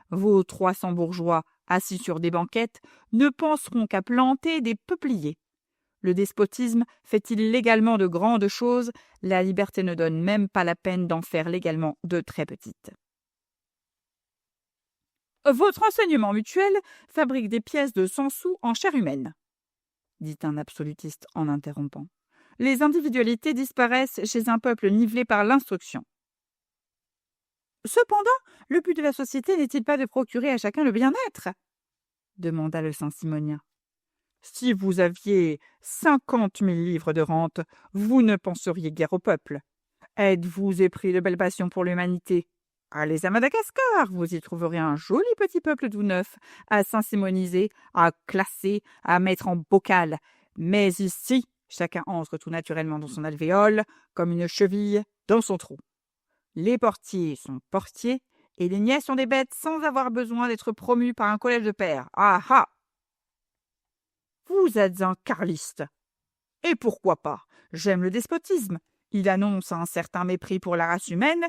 Vos 300 bourgeois, assis sur des banquettes, ne penseront qu'à planter des peupliers. Le despotisme fait-il légalement de grandes choses, la liberté ne donne même pas la peine d'en faire légalement de très petites. Votre enseignement mutuel fabrique des pièces de 100 sous en chair humaine, dit un absolutiste en interrompant. Les individualités disparaissent chez un peuple nivelé par l'instruction. Cependant, le but de la société n'est-il pas de procurer à chacun le bien-être? Demanda le Saint-Simonien. Si vous aviez 50 000 livres de rente, vous ne penseriez guère au peuple. Êtes-vous épris de belle passion pour l'humanité? Allez à Madagascar, vous y trouverez un joli petit peuple tout neuf, à saint-simoniser, à classer, à mettre en bocal. Mais ici, chacun entre tout naturellement dans son alvéole, comme une cheville dans son trou. Les portiers sont portiers, et les niais sont des bêtes sans avoir besoin d'être promus par un collège de pairs. Ah ah! Vous êtes un carliste. Et pourquoi pas? J'aime le despotisme. Il annonce un certain mépris pour la race humaine.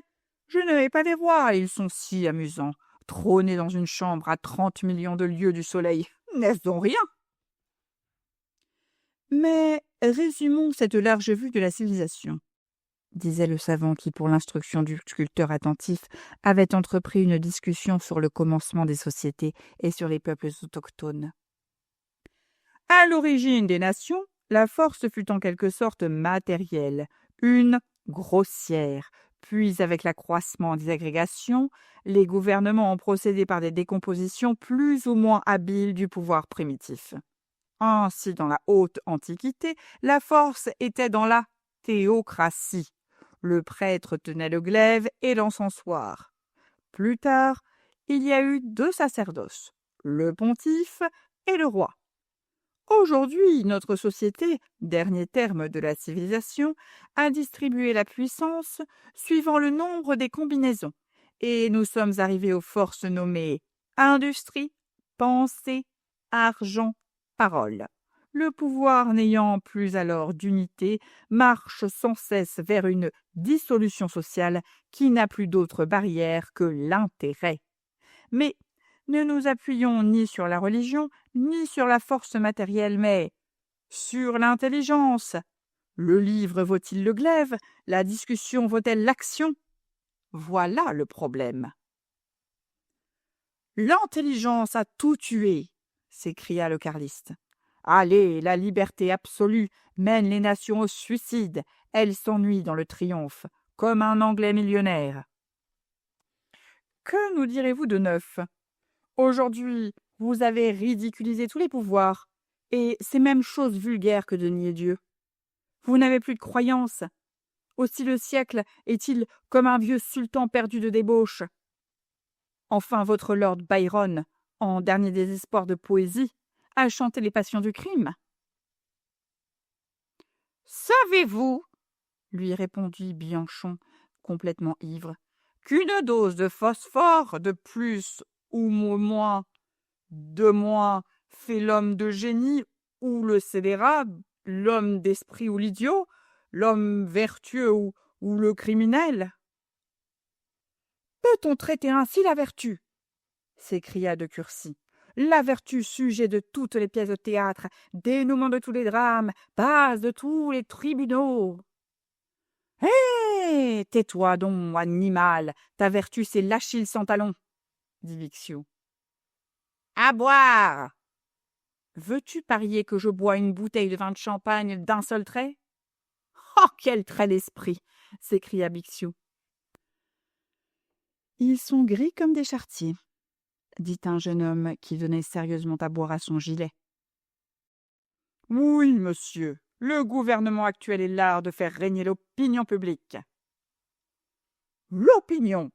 Je ne vais pas les voir, ils sont si amusants. Trôner dans une chambre à 30 millions de lieues du soleil, n'est-ce donc rien? Mais résumons cette large vue de la civilisation, disait le savant qui, pour l'instruction du sculpteur attentif, avait entrepris une discussion sur le commencement des sociétés et sur les peuples autochtones. À l'origine des nations, la force fut en quelque sorte matérielle, une grossière, Puis, avec l'accroissement des agrégations, les gouvernements ont procédé par des décompositions plus ou moins habiles du pouvoir primitif. Ainsi, dans la haute Antiquité, la force était dans la théocratie. Le prêtre tenait le glaive et l'encensoir. Plus tard, il y a eu 2 sacerdoces, le pontife et le roi. Aujourd'hui, notre société, dernier terme de la civilisation, a distribué la puissance suivant le nombre des combinaisons, et nous sommes arrivés aux forces nommées industrie, pensée, argent, parole. Le pouvoir n'ayant plus alors d'unité marche sans cesse vers une dissolution sociale qui n'a plus d'autre barrière que l'intérêt. Mais ne nous appuyons ni sur la religion, ni sur la force matérielle, mais sur l'intelligence. Le livre vaut-il le glaive? La discussion vaut-elle l'action? Voilà le problème. L'intelligence a tout tué, s'écria le carliste. Allez, la liberté absolue mène les nations au suicide. Elle s'ennuie dans le triomphe, comme un Anglais millionnaire. Que nous direz-vous de neuf? Aujourd'hui, vous avez ridiculisé tous les pouvoirs, et c'est même chose vulgaire que de nier Dieu. Vous n'avez plus de croyance. Aussi le siècle est-il comme un vieux sultan perdu de débauche. Enfin, votre Lord Byron, en dernier désespoir de poésie, a chanté les passions du crime. Savez-vous, lui répondit Bianchon, complètement ivre, qu'une dose de phosphore de plus ou moins de moins fait l'homme de génie ou le scélérat, l'homme d'esprit ou l'idiot, l'homme vertueux ou le criminel. Peut-on traiter ainsi la vertu? S'écria de Curcy. La vertu, sujet de toutes les pièces de théâtre, dénouement de tous les drames, base de tous les tribunaux. Hé, tais-toi donc, animal, ta vertu c'est l'Achille sans talons, dit Bixiou. À boire! Veux-tu parier que je bois une bouteille de vin de champagne d'un seul trait? Oh, quel trait d'esprit! S'écria Bixiou. Ils sont gris comme des charretiers, dit un jeune homme qui donnait sérieusement à boire à son gilet. Oui, monsieur, le gouvernement actuel est l'art de faire régner l'opinion publique. L'opinion?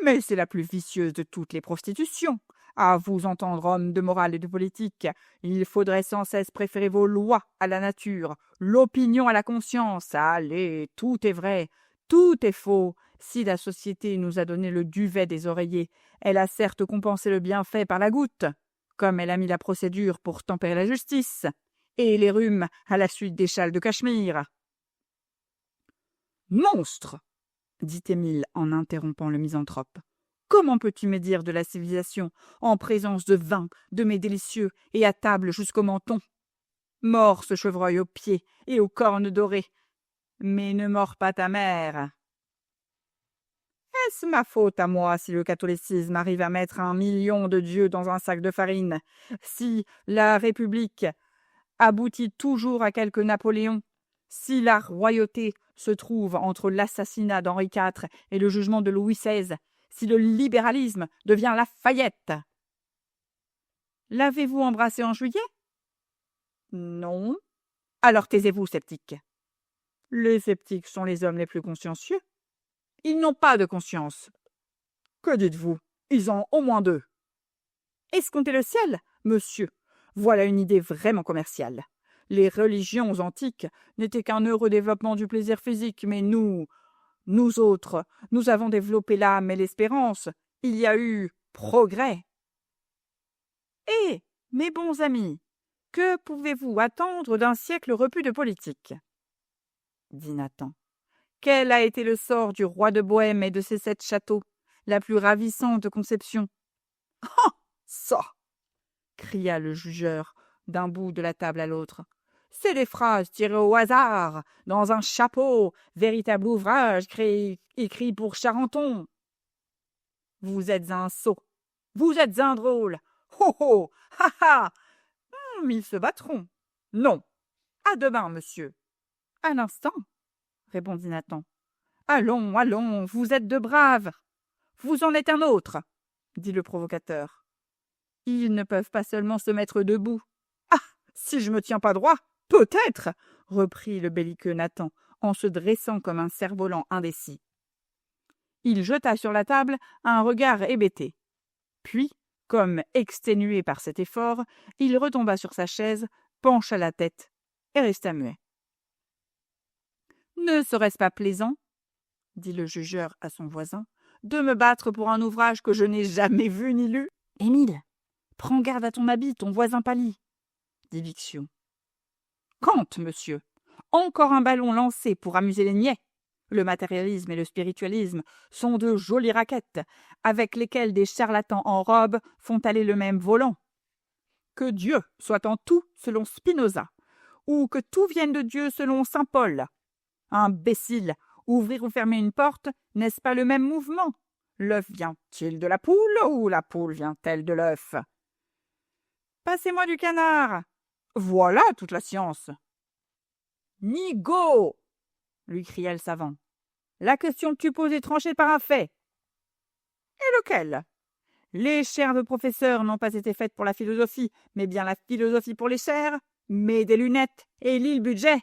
Mais c'est la plus vicieuse de toutes les prostitutions. À vous entendre, homme de morale et de politique, il faudrait sans cesse préférer vos lois à la nature, l'opinion à la conscience. Allez, tout est vrai, tout est faux. Si la société nous a donné le duvet des oreillers, elle a certes compensé le bienfait par la goutte, comme elle a mis la procédure pour tempérer la justice, et les rhumes à la suite des châles de Cachemire. Monstre! Dit Émile en interrompant le misanthrope. Comment peux-tu me dire de la civilisation en présence de vin, de mets délicieux et à table jusqu'au menton? Mors ce chevreuil aux pieds et aux cornes dorées, mais ne mords pas ta mère. Est-ce ma faute à moi si le catholicisme arrive à mettre 1 million de dieux dans un sac de farine, si la République aboutit toujours à quelque Napoléon, si la royauté se trouve entre l'assassinat d'Henri IV et le jugement de Louis XVI, si le libéralisme devient Lafayette? L'avez-vous embrassé en juillet? Non. Alors taisez-vous, sceptiques. Les sceptiques sont les hommes les plus consciencieux. Ils n'ont pas de conscience. Que dites-vous? Ils ont au moins 2. Escompter le ciel, monsieur, voilà une idée vraiment commerciale. Les religions antiques n'étaient qu'un heureux développement du plaisir physique, mais nous autres, nous avons développé l'âme et l'espérance. Il y a eu progrès. Eh, mes bons amis, que pouvez-vous attendre d'un siècle repu de politique? Dit Nathan. Quel a été le sort du roi de Bohême et de ses 7 châteaux, la plus ravissante conception? Ah, ça! Cria le jugeur d'un bout de la table à l'autre. C'est des phrases tirées au hasard, dans un chapeau, véritable ouvrage écrit pour Charenton. Vous êtes un sot, vous êtes un drôle. Ho ho, ha ha. Ils se battront. Non. À demain, monsieur. À l'instant, répondit Nathan. Allons, allons, vous êtes de braves. Vous en êtes un autre, dit le provocateur. Ils ne peuvent pas seulement se mettre debout. Ah, si je me tiens pas droit, peut-être, reprit le belliqueux Nathan, en se dressant comme un cerf-volant indécis. Il jeta sur la table un regard hébété. Puis, comme exténué par cet effort, il retomba sur sa chaise, pencha la tête et resta muet. « Ne serait-ce pas plaisant, dit le jugeur à son voisin, de me battre pour un ouvrage que je n'ai jamais vu ni lu? Émile, prends garde à ton habit, ton voisin pâlit, dit Bixiou. Kant, monsieur, encore un ballon lancé pour amuser les niais. Le matérialisme et le spiritualisme sont de jolies raquettes, avec lesquelles des charlatans en robe font aller le même volant. Que Dieu soit en tout selon Spinoza, ou que tout vienne de Dieu selon saint Paul. Imbécile, ouvrir ou fermer une porte, n'est-ce pas le même mouvement? L'œuf vient-il de la poule ou la poule vient-elle de l'œuf? Passez-moi du canard. Voilà toute la science. Nigaud, lui cria le savant. La question que tu poses est tranchée par un fait. Et lequel? Les chaires de professeurs n'ont pas été faites pour la philosophie, mais bien la philosophie pour les chaires. Mets des lunettes et lis le budget.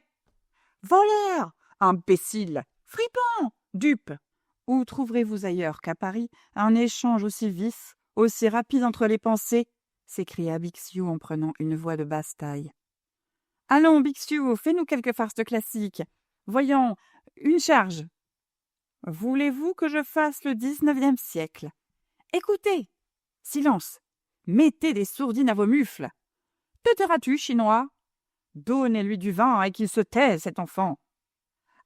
Voleur, imbécile, fripon, dupe. Où trouverez-vous ailleurs qu'à Paris un échange aussi vif, aussi rapide entre les pensées? S'écria Bixiou en prenant une voix de basse taille. Allons, Bixiou, fais-nous quelques farces classiques. Voyons, une charge. Voulez-vous que je fasse le 19e siècle? Écoutez, silence, mettez des sourdines à vos mufles. Te tairas-tu, chinois? Donnez-lui du vin et qu'il se taise, cet enfant.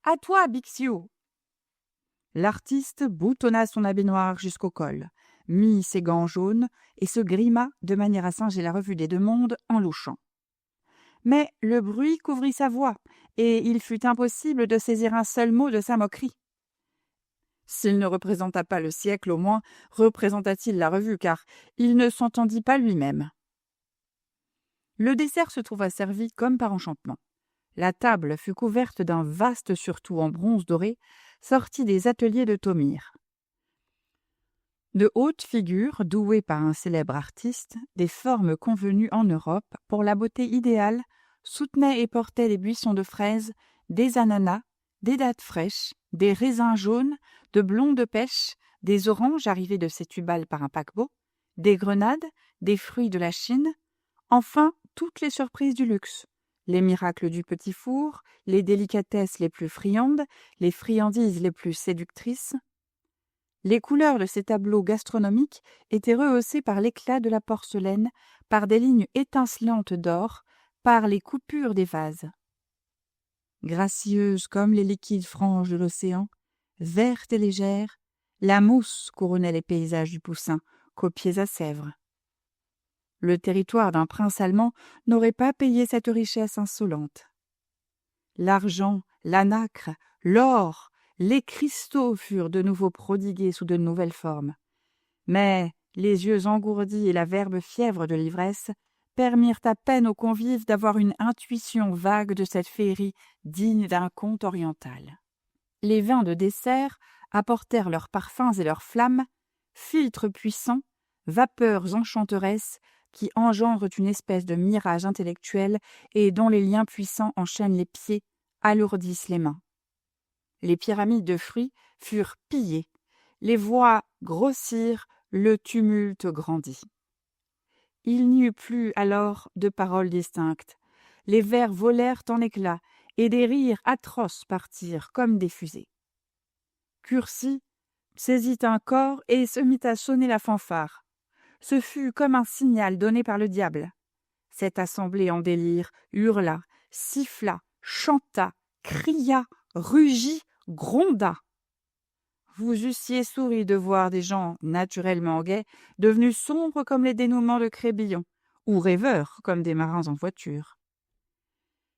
À toi, Bixiou. L'artiste boutonna son habit noir jusqu'au col, mit ses gants jaunes et se grima de manière à singer la revue des deux mondes en louchant. Mais le bruit couvrit sa voix, et il fut impossible de saisir un seul mot de sa moquerie. S'il ne représenta pas le siècle, au moins représenta-t-il la revue, car il ne s'entendit pas lui-même. Le dessert se trouva servi comme par enchantement. La table fut couverte d'un vaste surtout en bronze doré, sorti des ateliers de Thomire. De hautes figures, douées par un célèbre artiste, des formes convenues en Europe pour la beauté idéale, soutenaient et portaient des buissons de fraises, des ananas, des dattes fraîches, des raisins jaunes, de blonds de pêche, des oranges arrivées de Sétubal par un paquebot, des grenades, des fruits de la Chine, enfin toutes les surprises du luxe, les miracles du petit four, les délicatesses les plus friandes, les friandises les plus séductrices. Les couleurs de ces tableaux gastronomiques étaient rehaussées par l'éclat de la porcelaine, par des lignes étincelantes d'or, par les coupures des vases. Gracieuse comme les liquides franges de l'océan, verte et légère, la mousse couronnait les paysages du Poussin, copiés à Sèvres. Le territoire d'un prince allemand n'aurait pas payé cette richesse insolente. L'argent, la nacre, l'or, les cristaux furent de nouveau prodigués sous de nouvelles formes. Mais les yeux engourdis et la verbe fièvre de l'ivresse permirent à peine aux convives d'avoir une intuition vague de cette féerie digne d'un conte oriental. Les vins de dessert apportèrent leurs parfums et leurs flammes, filtres puissants, vapeurs enchanteresses qui engendrent une espèce de mirage intellectuel et dont les liens puissants enchaînent les pieds, alourdissent les mains. Les pyramides de fruits furent pillées, les voix grossirent, le tumulte grandit. Il n'y eut plus alors de paroles distinctes. Les vers volèrent en éclats, et des rires atroces partirent comme des fusées. Cursi saisit un cor et se mit à sonner la fanfare. Ce fut comme un signal donné par le diable. Cette assemblée en délire hurla, siffla, chanta, cria, rugit, gronda. Vous eussiez souri de voir des gens naturellement gais devenus sombres comme les dénouements de Crébillon, ou rêveurs comme des marins en voiture.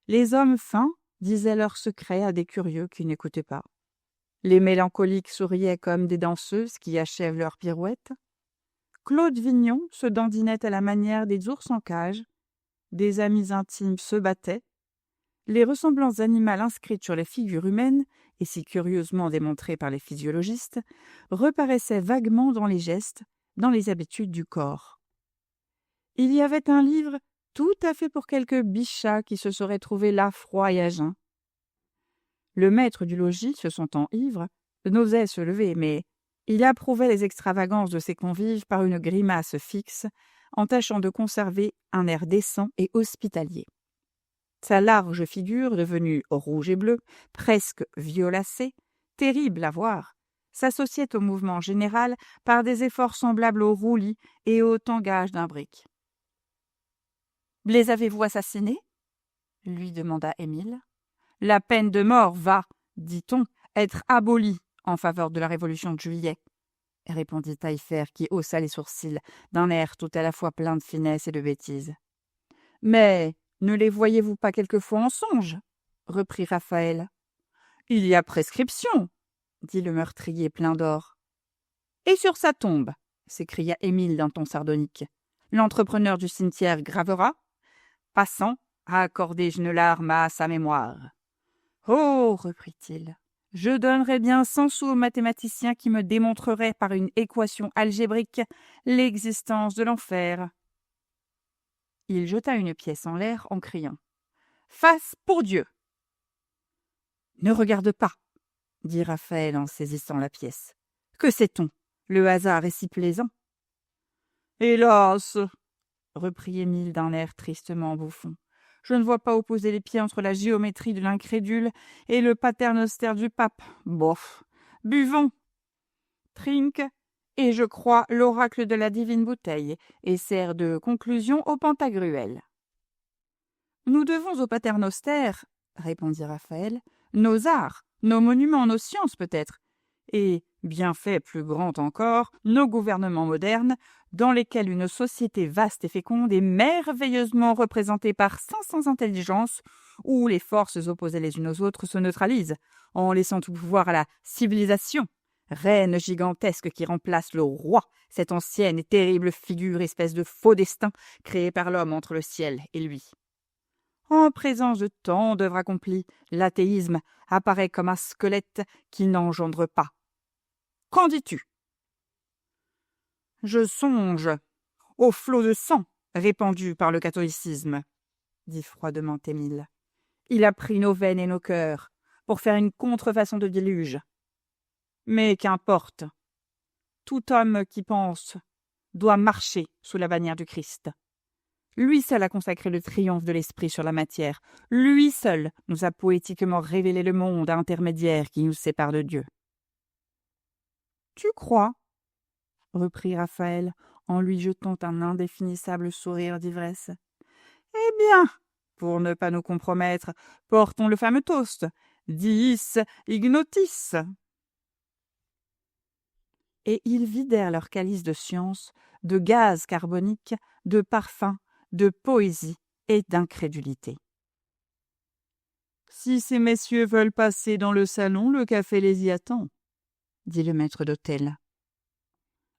Les hommes fins disaient leurs secrets à des curieux qui n'écoutaient pas. Les mélancoliques souriaient comme des danseuses qui achèvent leur pirouette. Claude Vignon se dandinait à la manière des ours en cage. Des amis intimes se battaient. Les ressemblances animales inscrites sur les figures humaines et si curieusement démontrée par les physiologistes, reparaissait vaguement dans les gestes, dans les habitudes du corps. Il y avait un livre tout à fait pour quelque bichat qui se serait trouvé là froid et à jeun. Le maître du logis, se sentant ivre, n'osait se lever, mais il approuvait les extravagances de ses convives par une grimace fixe, en tâchant de conserver un air décent et hospitalier. Sa large figure, devenue rouge et bleu, presque violacée, terrible à voir, s'associait au mouvement général par des efforts semblables au roulis et au tangage d'un brick. « Les avez-vous assassinés ?» lui demanda Émile. « La peine de mort va, dit-on, être abolie en faveur de la Révolution de Juillet, » répondit Taillefer, qui haussa les sourcils d'un air tout à la fois plein de finesse et de bêtise. « Mais ne les voyez-vous pas quelquefois en songe ?» reprit Raphaël. « Il y a prescription, » dit le meurtrier plein d'or. « Et sur sa tombe, » s'écria Émile d'un ton sardonique, « l'entrepreneur du cimetière gravera, passant, à accorder une larme à sa mémoire. »« Oh, reprit-il, je donnerais bien 100 sous au mathématicien qui me démontrerait par une équation algébrique l'existence de l'enfer. » Il jeta une pièce en l'air en criant « Face pour Dieu !»« Ne regarde pas, » dit Raphaël en saisissant la pièce. « Que sait-on? Le hasard est si plaisant. »« Hélas !» reprit Émile d'un air tristement bouffon. « Je ne vois pas opposer les pieds entre la géométrie de l'incrédule et le paternoster du pape. Bof. Buvons. Trinque, et je crois l'oracle de la divine bouteille, et sert de conclusion au Pantagruel. »« Nous devons au paternoster, répondit Raphaël, nos arts, nos monuments, nos sciences peut-être, et, bien fait plus grand encore, nos gouvernements modernes, dans lesquels une société vaste et féconde est merveilleusement représentée par 500 intelligences, où les forces opposées les unes aux autres se neutralisent, en laissant tout pouvoir à la civilisation, reine gigantesque qui remplace le roi, cette ancienne et terrible figure, espèce de faux destin, créé par l'homme entre le ciel et lui. En présence de tant d'œuvres accomplies, l'athéisme apparaît comme un squelette qui n'engendre pas. Qu'en dis-tu ? Je songe au flot de sang répandu par le catholicisme, dit froidement Émile. Il a pris nos veines et nos cœurs pour faire une contrefaçon de déluge. Mais qu'importe, tout homme qui pense doit marcher sous la bannière du Christ. Lui seul a consacré le triomphe de l'esprit sur la matière. Lui seul nous a poétiquement révélé le monde intermédiaire qui nous sépare de Dieu. « Tu crois ?» reprit Raphaël en lui jetant un indéfinissable sourire d'ivresse. « Eh bien, pour ne pas nous compromettre, portons le fameux toast. Diis ignotis !» Et ils vidèrent leur calice de science, de gaz carbonique, de parfum, de poésie et d'incrédulité. « Si ces messieurs veulent passer dans le salon, le café les y attend, » dit le maître d'hôtel.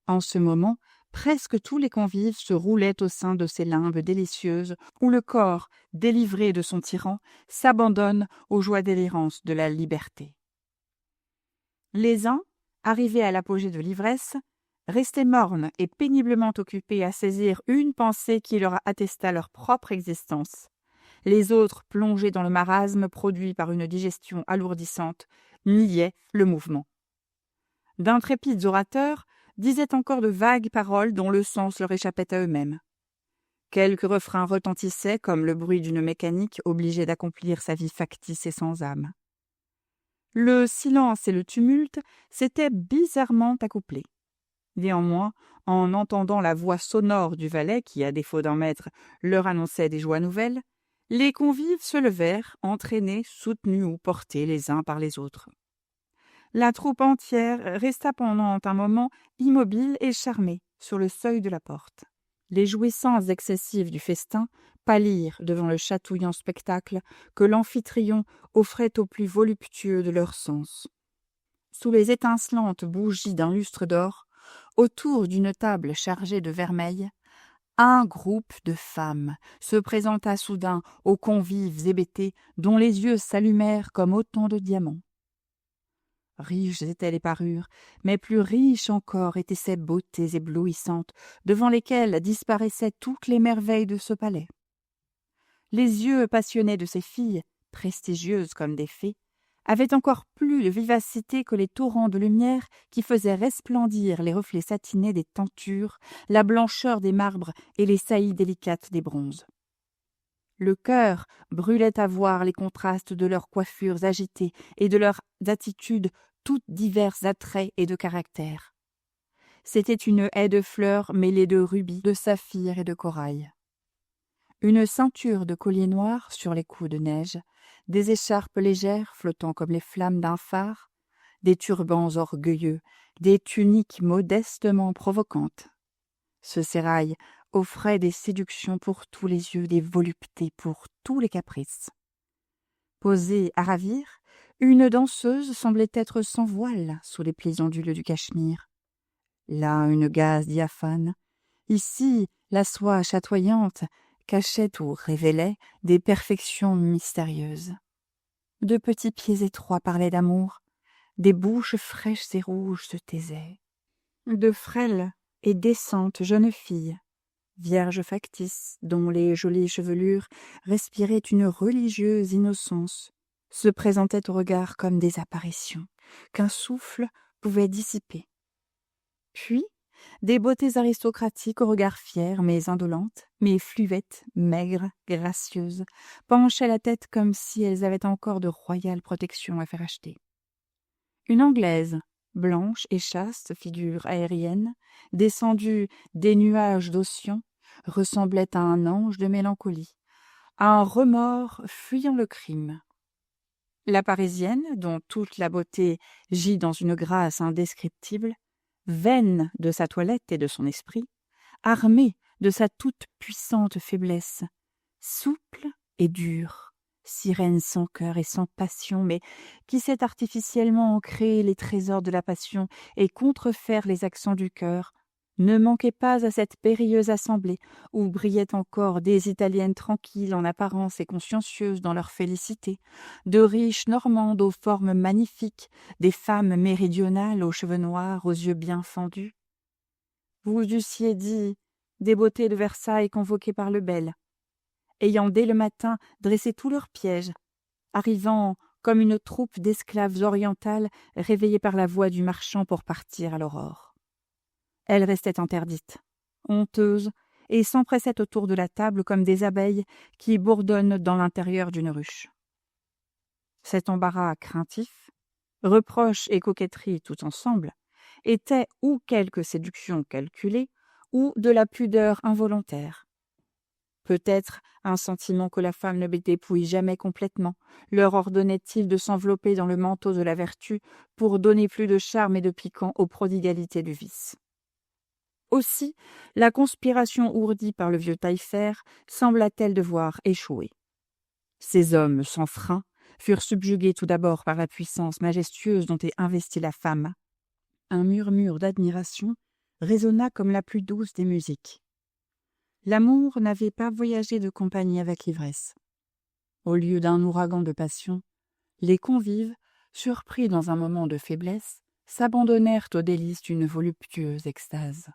En ce moment, presque tous les convives se roulaient au sein de ces limbes délicieuses où le corps, délivré de son tyran, s'abandonne aux joies délirantes de la liberté. Les uns, arrivés à l'apogée de l'ivresse, restaient mornes et péniblement occupés à saisir une pensée qui leur attesta leur propre existence. Les autres, plongés dans le marasme produit par une digestion alourdissante, niaient le mouvement. D'intrépides orateurs disaient encore de vagues paroles dont le sens leur échappait à eux-mêmes. Quelques refrains retentissaient comme le bruit d'une mécanique obligée d'accomplir sa vie factice et sans âme. Le silence et le tumulte s'étaient bizarrement accouplés. Néanmoins, en entendant la voix sonore du valet qui, à défaut d'un maître, leur annonçait des joies nouvelles, les convives se levèrent, entraînés, soutenus ou portés les uns par les autres. La troupe entière resta pendant un moment immobile et charmée sur le seuil de la porte. Les jouissances excessives du festin pâlirent devant le chatouillant spectacle que l'amphitryon offrait aux plus voluptueux de leurs sens. Sous les étincelantes bougies d'un lustre d'or, autour d'une table chargée de vermeil, un groupe de femmes se présenta soudain aux convives hébétés dont les yeux s'allumèrent comme autant de diamants. Riches étaient les parures, mais plus riches encore étaient ces beautés éblouissantes, devant lesquelles disparaissaient toutes les merveilles de ce palais. Les yeux passionnés de ces filles, prestigieuses comme des fées, avaient encore plus de vivacité que les torrents de lumière qui faisaient resplendir les reflets satinés des tentures, la blancheur des marbres et les saillies délicates des bronzes. Le cœur brûlait à voir les contrastes de leurs coiffures agitées et de leurs attitudes toutes diverses d'attraits et de caractère. C'était une haie de fleurs mêlée de rubis, de saphirs et de corail. Une ceinture de colliers noirs sur les coups de neige, des écharpes légères flottant comme les flammes d'un phare, des turbans orgueilleux, des tuniques modestement provocantes. Ce sérail offrait des séductions pour tous les yeux, des voluptés pour tous les caprices. Posée à ravir, une danseuse semblait être sans voile sous les plis onduleux du cachemire. Là, une gaze diaphane. Ici, la soie chatoyante cachait ou révélait des perfections mystérieuses. De petits pieds étroits parlaient d'amour, des bouches fraîches et rouges se taisaient. De frêles et décentes jeunes filles, vierges factices, dont les jolies chevelures respiraient une religieuse innocence, se présentaient au regard comme des apparitions qu'un souffle pouvait dissiper. Puis, des beautés aristocratiques au regard fier, mais indolentes, mais fluettes, maigres, gracieuses, penchaient la tête comme si elles avaient encore de royales protections à faire acheter. Une Anglaise, blanche et chaste figure aérienne, descendue des nuages d'Ossian, ressemblait à un ange de mélancolie, à un remords fuyant le crime. La Parisienne, dont toute la beauté gît dans une grâce indescriptible, vaine de sa toilette et de son esprit, armée de sa toute puissante faiblesse, souple et dure, sirène sans cœur et sans passion, mais qui sait artificiellement créer les trésors de la passion et contrefaire les accents du cœur, ne manquait pas à cette périlleuse assemblée où brillaient encore des Italiennes tranquilles en apparence et consciencieuses dans leur félicité, de riches Normandes aux formes magnifiques, des femmes méridionales aux cheveux noirs, aux yeux bien fendus. Vous eussiez dit des beautés de Versailles convoquées par le bel, ayant dès le matin dressé tous leurs pièges, arrivant comme une troupe d'esclaves orientales réveillées par la voix du marchand pour partir à l'aurore. Elles restaient interdites, honteuses, et s'empressaient autour de la table comme des abeilles qui bourdonnent dans l'intérieur d'une ruche. Cet embarras craintif, reproches et coquetterie tout ensemble, était ou quelque séduction calculée, ou de la pudeur involontaire. Peut-être un sentiment que la femme ne dépouille jamais complètement leur ordonnait-il de s'envelopper dans le manteau de la vertu pour donner plus de charme et de piquant aux prodigalités du vice. Aussi, la conspiration ourdie par le vieux Taillefer sembla-t-elle devoir échouer. Ces hommes sans frein furent subjugués tout d'abord par la puissance majestueuse dont est investie la femme. Un murmure d'admiration résonna comme la plus douce des musiques. L'amour n'avait pas voyagé de compagnie avec l'ivresse. Au lieu d'un ouragan de passion, les convives, surpris dans un moment de faiblesse, s'abandonnèrent aux délices d'une voluptueuse extase.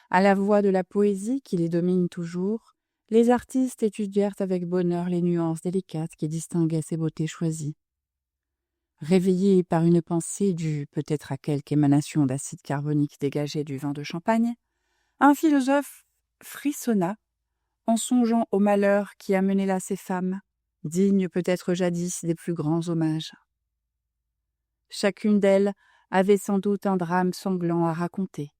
À la voix de la poésie qui les domine toujours, les artistes étudièrent avec bonheur les nuances délicates qui distinguaient ces beautés choisies. Réveillés par une pensée due peut-être à quelque émanation d'acide carbonique dégagé du vin de Champagne, un philosophe frissonna en songeant au malheur qui amenait là ces femmes, dignes peut-être jadis des plus grands hommages. Chacune d'elles avait sans doute un drame sanglant à raconter.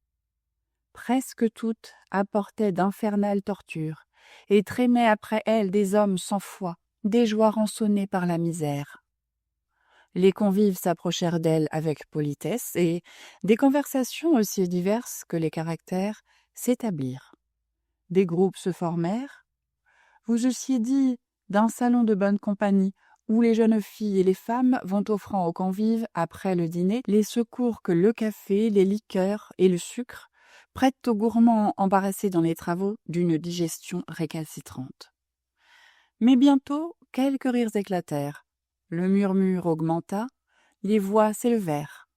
Presque toutes apportaient d'infernales tortures et traînaient après elles des hommes sans foi, des joies rançonnées par la misère. Les convives s'approchèrent d'elles avec politesse et des conversations aussi diverses que les caractères s'établirent. Des groupes se formèrent. Vous eussiez dit d'un salon de bonne compagnie où les jeunes filles et les femmes vont offrant aux convives, après le dîner, les secours que le café, les liqueurs et le sucre prêtent aux gourmands embarrassés dans les travaux d'une digestion récalcitrante. Mais bientôt, quelques rires éclatèrent. Le murmure augmenta, les voix s'élevèrent.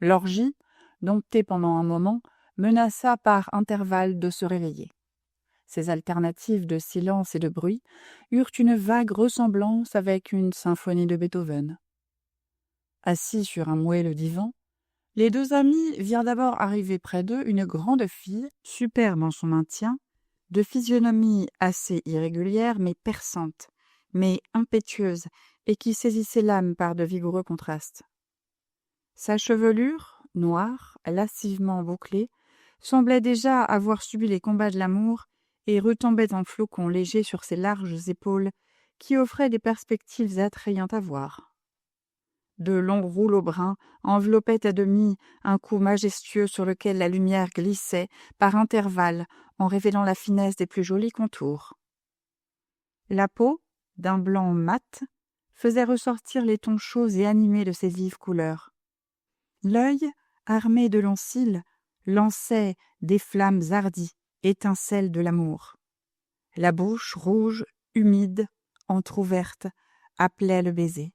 L'orgie, domptée pendant un moment, menaça par intervalles de se réveiller. Ces alternatives de silence et de bruit eurent une vague ressemblance avec une symphonie de Beethoven. Assis sur un moelleux divan, les deux amis virent d'abord arriver près d'eux une grande fille, superbe en son maintien, de physionomie assez irrégulière mais perçante, mais impétueuse et qui saisissait l'âme par de vigoureux contrastes. Sa chevelure, noire, lascivement bouclée, semblait déjà avoir subi les combats de l'amour et retombait en flocons légers sur ses larges épaules qui offraient des perspectives attrayantes à voir. De longs rouleaux bruns enveloppaient à demi un cou majestueux sur lequel la lumière glissait par intervalles en révélant la finesse des plus jolis contours. La peau, d'un blanc mat, faisait ressortir les tons chauds et animés de ses vives couleurs. L'œil, armé de longs cils, lançait des flammes hardies, étincelles de l'amour. La bouche, rouge, humide, entr'ouverte, appelait le baiser.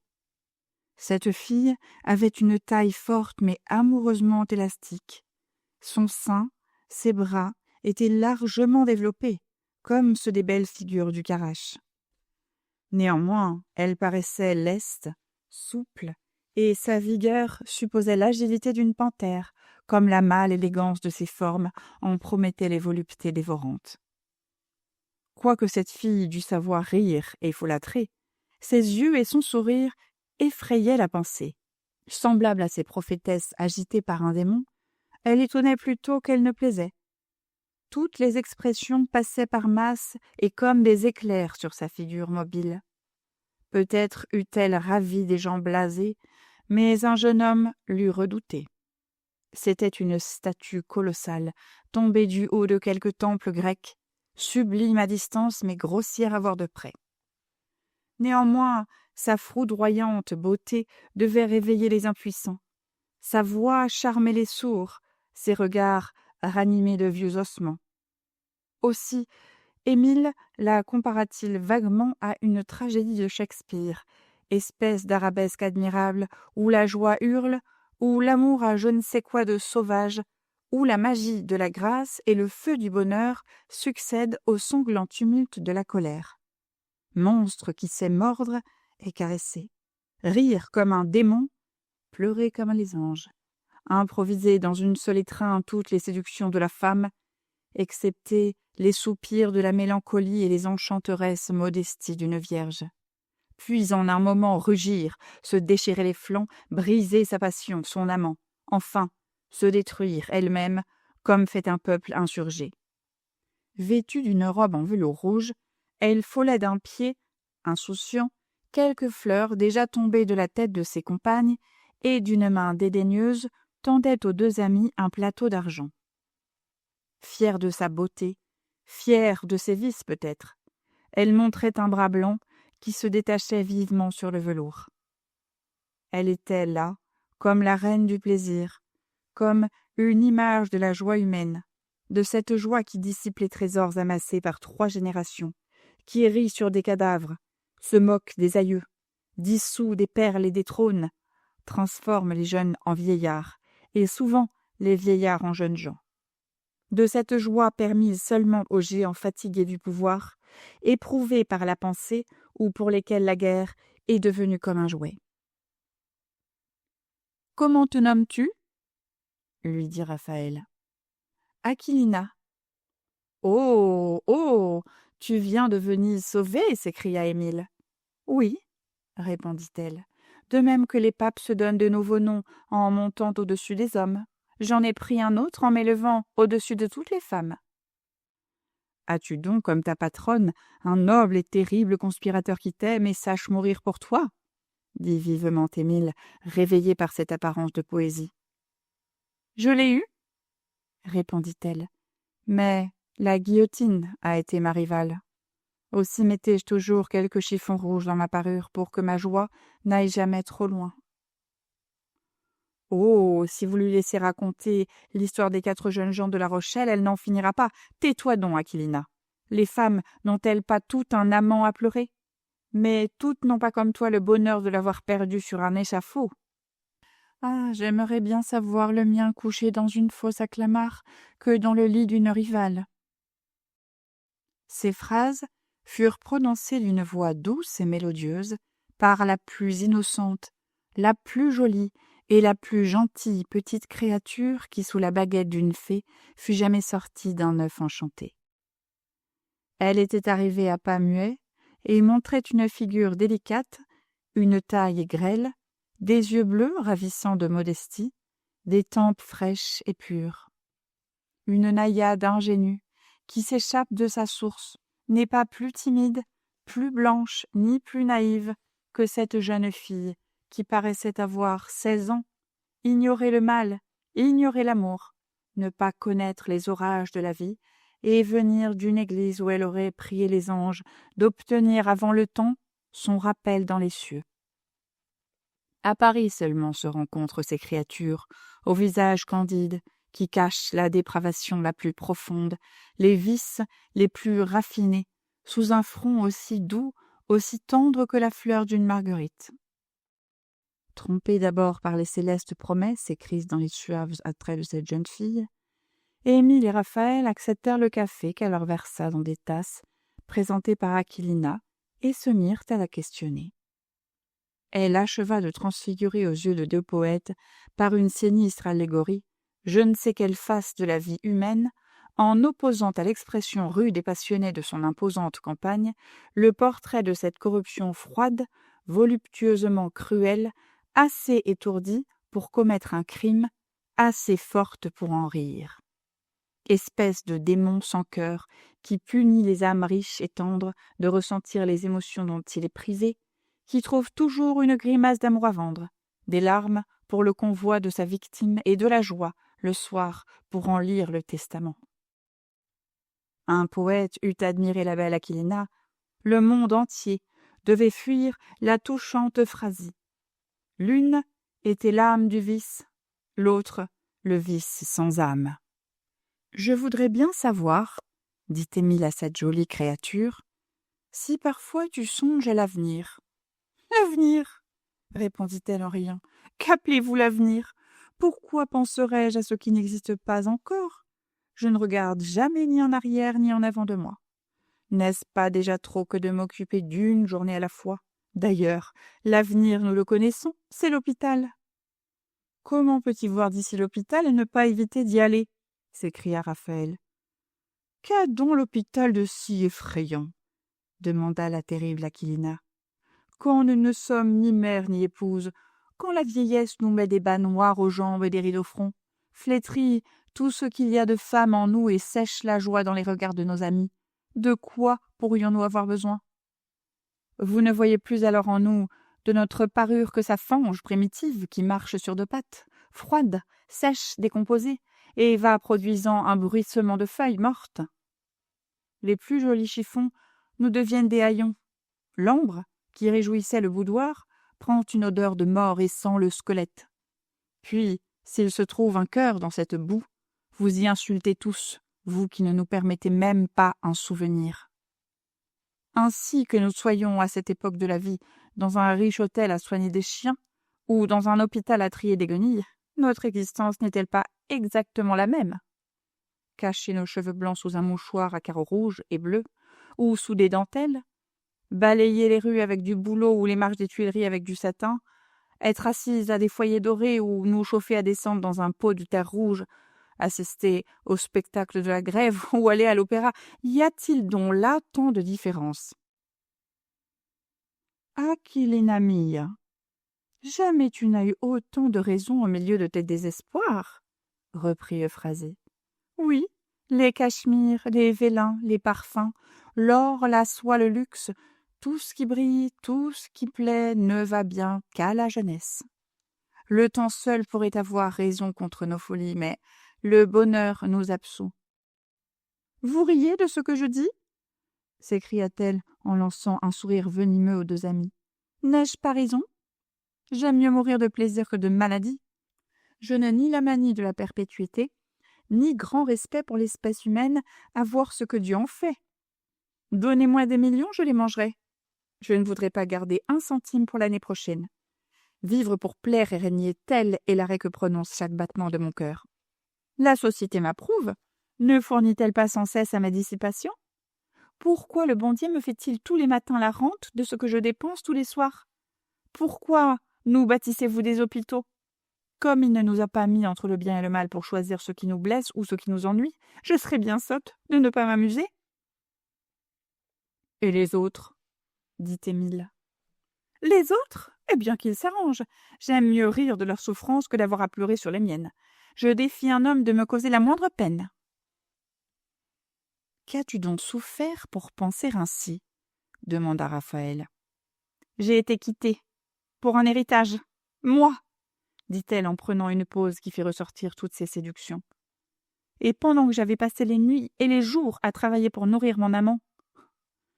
Cette fille avait une taille forte mais amoureusement élastique. Son sein, ses bras étaient largement développés, comme ceux des belles figures du Karache. Néanmoins, elle paraissait leste, souple, et sa vigueur supposait l'agilité d'une panthère, comme la mâle élégance de ses formes en promettait les voluptés dévorantes. Quoique cette fille dût savoir rire et folâtrer, ses yeux et son sourire effrayaient la pensée. Semblable à ces prophétesses agitées par un démon, elle étonnait plutôt qu'elle ne plaisait. Toutes les expressions passaient par masses et comme des éclairs sur sa figure mobile. Peut-être eût-elle ravi des gens blasés, mais un jeune homme l'eût redoutée. C'était une statue colossale, tombée du haut de quelque temple grec, sublime à distance mais grossière à voir de près. Néanmoins, sa foudroyante beauté devait réveiller les impuissants. Sa voix charmait les sourds, ses regards ranimaient de vieux ossements. Aussi, Émile la compara-t-il vaguement à une tragédie de Shakespeare, espèce d'arabesque admirable où la joie hurle, où l'amour a je ne sais quoi de sauvage, où la magie de la grâce et le feu du bonheur succèdent au sanglant tumulte de la colère. Monstre qui sait mordre et caresser, rire comme un démon, pleurer comme les anges, improviser dans une seule étreinte toutes les séductions de la femme, excepté les soupirs de la mélancolie et les enchanteresses modesties d'une vierge. Puis en un moment rugir, se déchirer les flancs, briser sa passion, son amant, enfin se détruire elle-même, comme fait un peuple insurgé. Vêtue d'une robe en velours rouge, elle frôlait d'un pied, insouciant, quelques fleurs déjà tombées de la tête de ses compagnes, et d'une main dédaigneuse tendait aux deux amis un plateau d'argent. Fière de sa beauté, fière de ses vices peut-être, elle montrait un bras blanc qui se détachait vivement sur le velours. Elle était là, comme la reine du plaisir, comme une image de la joie humaine, de cette joie qui dissipe les trésors amassés par 3 générations, qui rit sur des cadavres, se moque des aïeux, dissout des perles et des trônes, transforme les jeunes en vieillards, et souvent les vieillards en jeunes gens. De cette joie permise seulement aux géants fatigués du pouvoir, éprouvés par la pensée ou pour lesquels la guerre est devenue comme un jouet. « Comment te nommes-tu » lui dit Raphaël. « Aquilina. »« Oh, oh, tu viens de Venise sauvée » s'écria Émile. « Oui, » répondit-elle, « de même que les papes se donnent de nouveaux noms en montant au-dessus des hommes. J'en ai pris un autre en m'élevant au-dessus de toutes les femmes. »« As-tu donc, comme ta patronne, un noble et terrible conspirateur qui t'aime et sache mourir pour toi ?» dit vivement Émile, réveillé par cette apparence de poésie. « Je l'ai eu, » répondit-elle, « mais la guillotine a été ma rivale. Aussi mettais-je toujours quelques chiffons rouges dans ma parure pour que ma joie n'aille jamais trop loin. » Oh, si vous lui laissez raconter l'histoire des 4 jeunes gens de La Rochelle, elle n'en finira pas. Tais-toi donc, Aquilina. Les femmes n'ont-elles pas toutes un amant à pleurer? Mais toutes n'ont pas comme toi le bonheur de l'avoir perdu sur un échafaud. Ah, j'aimerais bien savoir le mien couché dans une fosse à Clamart que dans le lit d'une rivale. » Ces phrases furent prononcées d'une voix douce et mélodieuse par la plus innocente, la plus jolie et la plus gentille petite créature qui, sous la baguette d'une fée, fût jamais sortie d'un œuf enchanté. Elle était arrivée à pas muets et montrait une figure délicate, une taille grêle, des yeux bleus ravissants de modestie, des tempes fraîches et pures. Une naïade ingénue qui s'échappe de sa source n'est pas plus timide, plus blanche ni plus naïve que cette jeune fille qui paraissait avoir 16 ans, ignorer le mal, ignorer l'amour, ne pas connaître les orages de la vie et venir d'une église où elle aurait prié les anges d'obtenir avant le temps son rappel dans les cieux. À Paris seulement se rencontrent ces créatures, au visage candide, qui cachent la dépravation la plus profonde, les vices les plus raffinés, sous un front aussi doux, aussi tendre que la fleur d'une marguerite. Trompés d'abord par les célestes promesses écrites dans les suaves attraits de cette jeune fille, Émile et Raphaël acceptèrent le café qu'elle leur versa dans des tasses, présentées par Aquilina, et se mirent à la questionner. Elle acheva de transfigurer aux yeux de deux poètes, par une sinistre allégorie, je ne sais quelle face de la vie humaine, en opposant à l'expression rude et passionnée de son imposante campagne, le portrait de cette corruption froide, voluptueusement cruelle, assez étourdie pour commettre un crime, assez forte pour en rire. Espèce de démon sans cœur qui punit les âmes riches et tendres de ressentir les émotions dont il est privé, qui trouve toujours une grimace d'amour à vendre, des larmes pour le convoi de sa victime et de la joie, le soir, pour en lire le testament. Un poète eût admiré la belle Aquilina, le monde entier devait fuir la touchante Euphrasie. L'une était l'âme du vice, l'autre le vice sans âme. « Je voudrais bien savoir, dit Émile à cette jolie créature, si parfois tu songes à l'avenir. » « L'avenir » répondit-elle en riant. « Qu'appelez-vous l'avenir? Pourquoi penserais-je à ce qui n'existe pas encore? Je ne regarde jamais ni en arrière ni en avant de moi. N'est-ce pas déjà trop que de m'occuper d'une journée à la fois? D'ailleurs, l'avenir, nous le connaissons, c'est l'hôpital. » « Comment peut-il voir d'ici l'hôpital et ne pas éviter d'y aller ?» s'écria Raphaël. « Qu'a donc l'hôpital de si effrayant ?» demanda la terrible Aquilina. « Quand nous ne sommes ni mère ni épouse, quand la vieillesse nous met des bas noirs aux jambes et des rides au front, flétrit tout ce qu'il y a de femme en nous et sèche la joie dans les regards de nos amis, de quoi pourrions-nous avoir besoin? Vous ne voyez plus alors en nous de notre parure que sa fange primitive qui marche sur deux pattes, froide, sèche, décomposée, et va produisant un bruissement de feuilles mortes. Les plus jolis chiffons nous deviennent des haillons. L'ambre, qui réjouissait le boudoir, prend une odeur de mort et sent le squelette. Puis, s'il se trouve un cœur dans cette boue, vous y insultez tous, vous qui ne nous permettez même pas un souvenir. Ainsi que nous soyons à cette époque de la vie dans un riche hôtel à soigner des chiens ou dans un hôpital à trier des guenilles, notre existence n'est-elle pas exactement la même? Cacher nos cheveux blancs sous un mouchoir à carreaux rouges et bleus ou sous des dentelles, balayer les rues avec du bouleau ou les marches des Tuileries avec du satin, être assise à des foyers dorés ou nous chauffer à descendre dans un pot de terre rouge, assister au spectacle de la grève ou aller à l'opéra, y a-t-il donc là tant de différence? Aquilina mia, jamais tu n'as eu autant de raisons au milieu de tes désespoirs, reprit Euphrasée. Oui, les cachemires, les vélins, les parfums, l'or, la soie, le luxe, tout ce qui brille, tout ce qui plaît ne va bien qu'à la jeunesse. Le temps seul pourrait avoir raison contre nos folies, mais le bonheur nous absout. « Vous riez de ce que je dis ?» s'écria-t-elle en lançant un sourire venimeux aux deux amis. « N'ai-je pas raison? J'aime mieux mourir de plaisir que de maladie. Je n'ai ni la manie de la perpétuité, ni grand respect pour l'espèce humaine à voir ce que Dieu en fait. Donnez-moi des millions, je les mangerai. Je ne voudrais pas garder un centime pour l'année prochaine. Vivre pour plaire et régner, tel est l'arrêt que prononce chaque battement de mon cœur. La société m'approuve. Ne fournit-elle pas sans cesse à ma dissipation? Pourquoi le bon Dieu me fait-il tous les matins la rente de ce que je dépense tous les soirs? Pourquoi nous bâtissez-vous des hôpitaux? Comme il ne nous a pas mis entre le bien et le mal pour choisir ce qui nous blesse ou ce qui nous ennuie, je serais bien sotte de ne pas m'amuser. Et les autres? Dit Émile. Les autres? Eh bien qu'ils s'arrangent. J'aime mieux rire de leurs souffrances que d'avoir à pleurer sur les miennes. Je défie un homme de me causer la moindre peine. Qu'as-tu donc souffert pour penser ainsi? Demanda Raphaël. J'ai été quittée. Pour un héritage. Moi, dit-elle en prenant une pause qui fit ressortir toutes ses séductions. Et pendant que j'avais passé les nuits et les jours à travailler pour nourrir mon amant,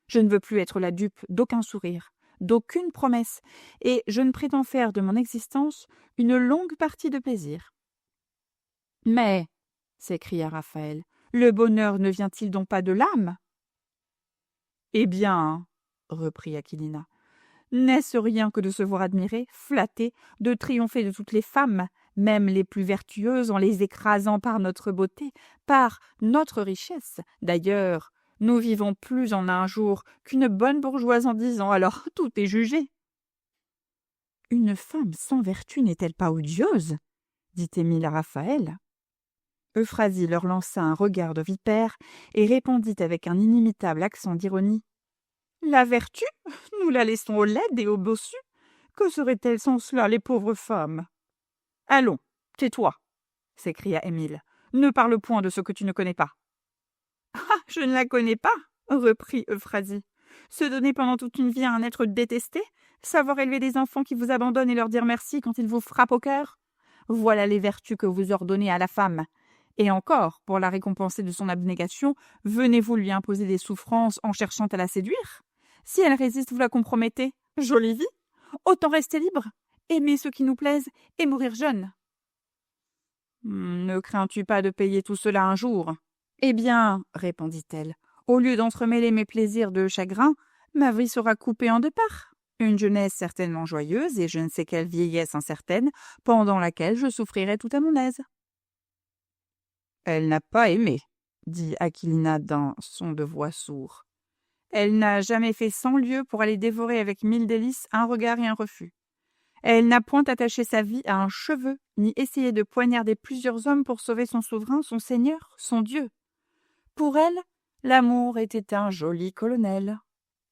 je ne veux plus être la dupe d'aucun sourire, d'aucune promesse, et je ne prétends faire de mon existence une longue partie de plaisir. Mais, s'écria Raphaël, le bonheur ne vient-il donc pas de l'âme? Eh bien, reprit Aquilina, n'est-ce rien que de se voir admiré, flatté, de triompher de toutes les femmes, même les plus vertueuses, en les écrasant par notre beauté, par notre richesse? D'ailleurs, nous vivons plus en un jour qu'une bonne bourgeoise en 10 ans, alors tout est jugé. Une femme sans vertu n'est-elle pas odieuse? Dit Émile à Raphaël. Euphrasie leur lança un regard de vipère et répondit avec un inimitable accent d'ironie. La vertu, nous la laissons aux laides et aux bossus. Que seraient-elles sans cela, les pauvres femmes? Allons, tais-toi, s'écria Émile. Ne parle point de ce que tu ne connais pas. Ah, je ne la connais pas, reprit Euphrasie. Se donner pendant toute une vie à un être détesté, savoir élever des enfants qui vous abandonnent et leur dire merci quand ils vous frappent au cœur. Voilà les vertus que vous ordonnez à la femme. Et encore, pour la récompenser de son abnégation, venez-vous lui imposer des souffrances en cherchant à la séduire? Si elle résiste, vous la compromettez. Jolie vie! Autant rester libre, aimer ceux qui nous plaisent et mourir jeune. Ne crains-tu pas de payer tout cela un jour? Eh bien, répondit-elle, au lieu d'entremêler mes plaisirs de chagrin, ma vie sera coupée en deux parts. Une jeunesse certainement joyeuse et je ne sais quelle vieillesse incertaine, pendant laquelle je souffrirai tout à mon aise. Elle n'a pas aimé, dit Aquilina d'un son de voix sourd. Elle n'a jamais fait 100 lieues pour aller dévorer avec 1000 délices un regard et un refus. Elle n'a point attaché sa vie à un cheveu, ni essayé de poignarder plusieurs hommes pour sauver son souverain, son seigneur, son Dieu. Pour elle, l'amour était un joli colonel.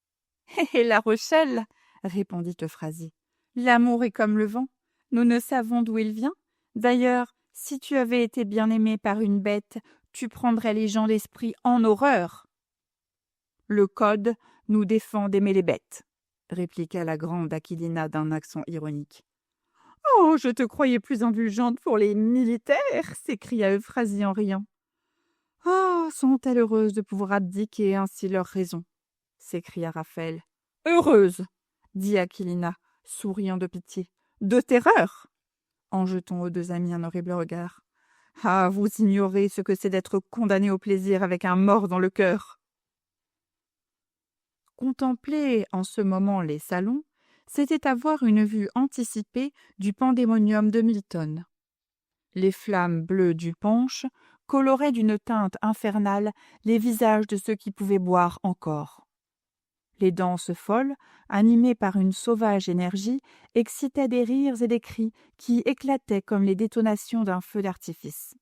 « Et La Rochelle, répondit Euphrasie, l'amour est comme le vent, nous ne savons d'où il vient. D'ailleurs, si tu avais été bien aimé par une bête, tu prendrais les gens d'esprit en horreur. Le code nous défend d'aimer les bêtes, répliqua la grande Aquilina d'un accent ironique. Oh, je te croyais plus indulgente pour les militaires, s'écria Euphrasie en riant. Oh, sont-elles heureuses de pouvoir abdiquer ainsi leur raison, s'écria Raphaël. Heureuse, dit Aquilina, souriant de pitié. De terreur, en jetant aux deux amis un horrible regard. Ah, vous ignorez ce que c'est d'être condamné au plaisir avec un mort dans le cœur. Contempler en ce moment les salons, c'était avoir une vue anticipée du pandémonium de Milton. Les flammes bleues du punch coloraient d'une teinte infernale les visages de ceux qui pouvaient boire encore. Les danses folles, animées par une sauvage énergie, excitaient des rires et des cris qui éclataient comme les détonations d'un feu d'artifice.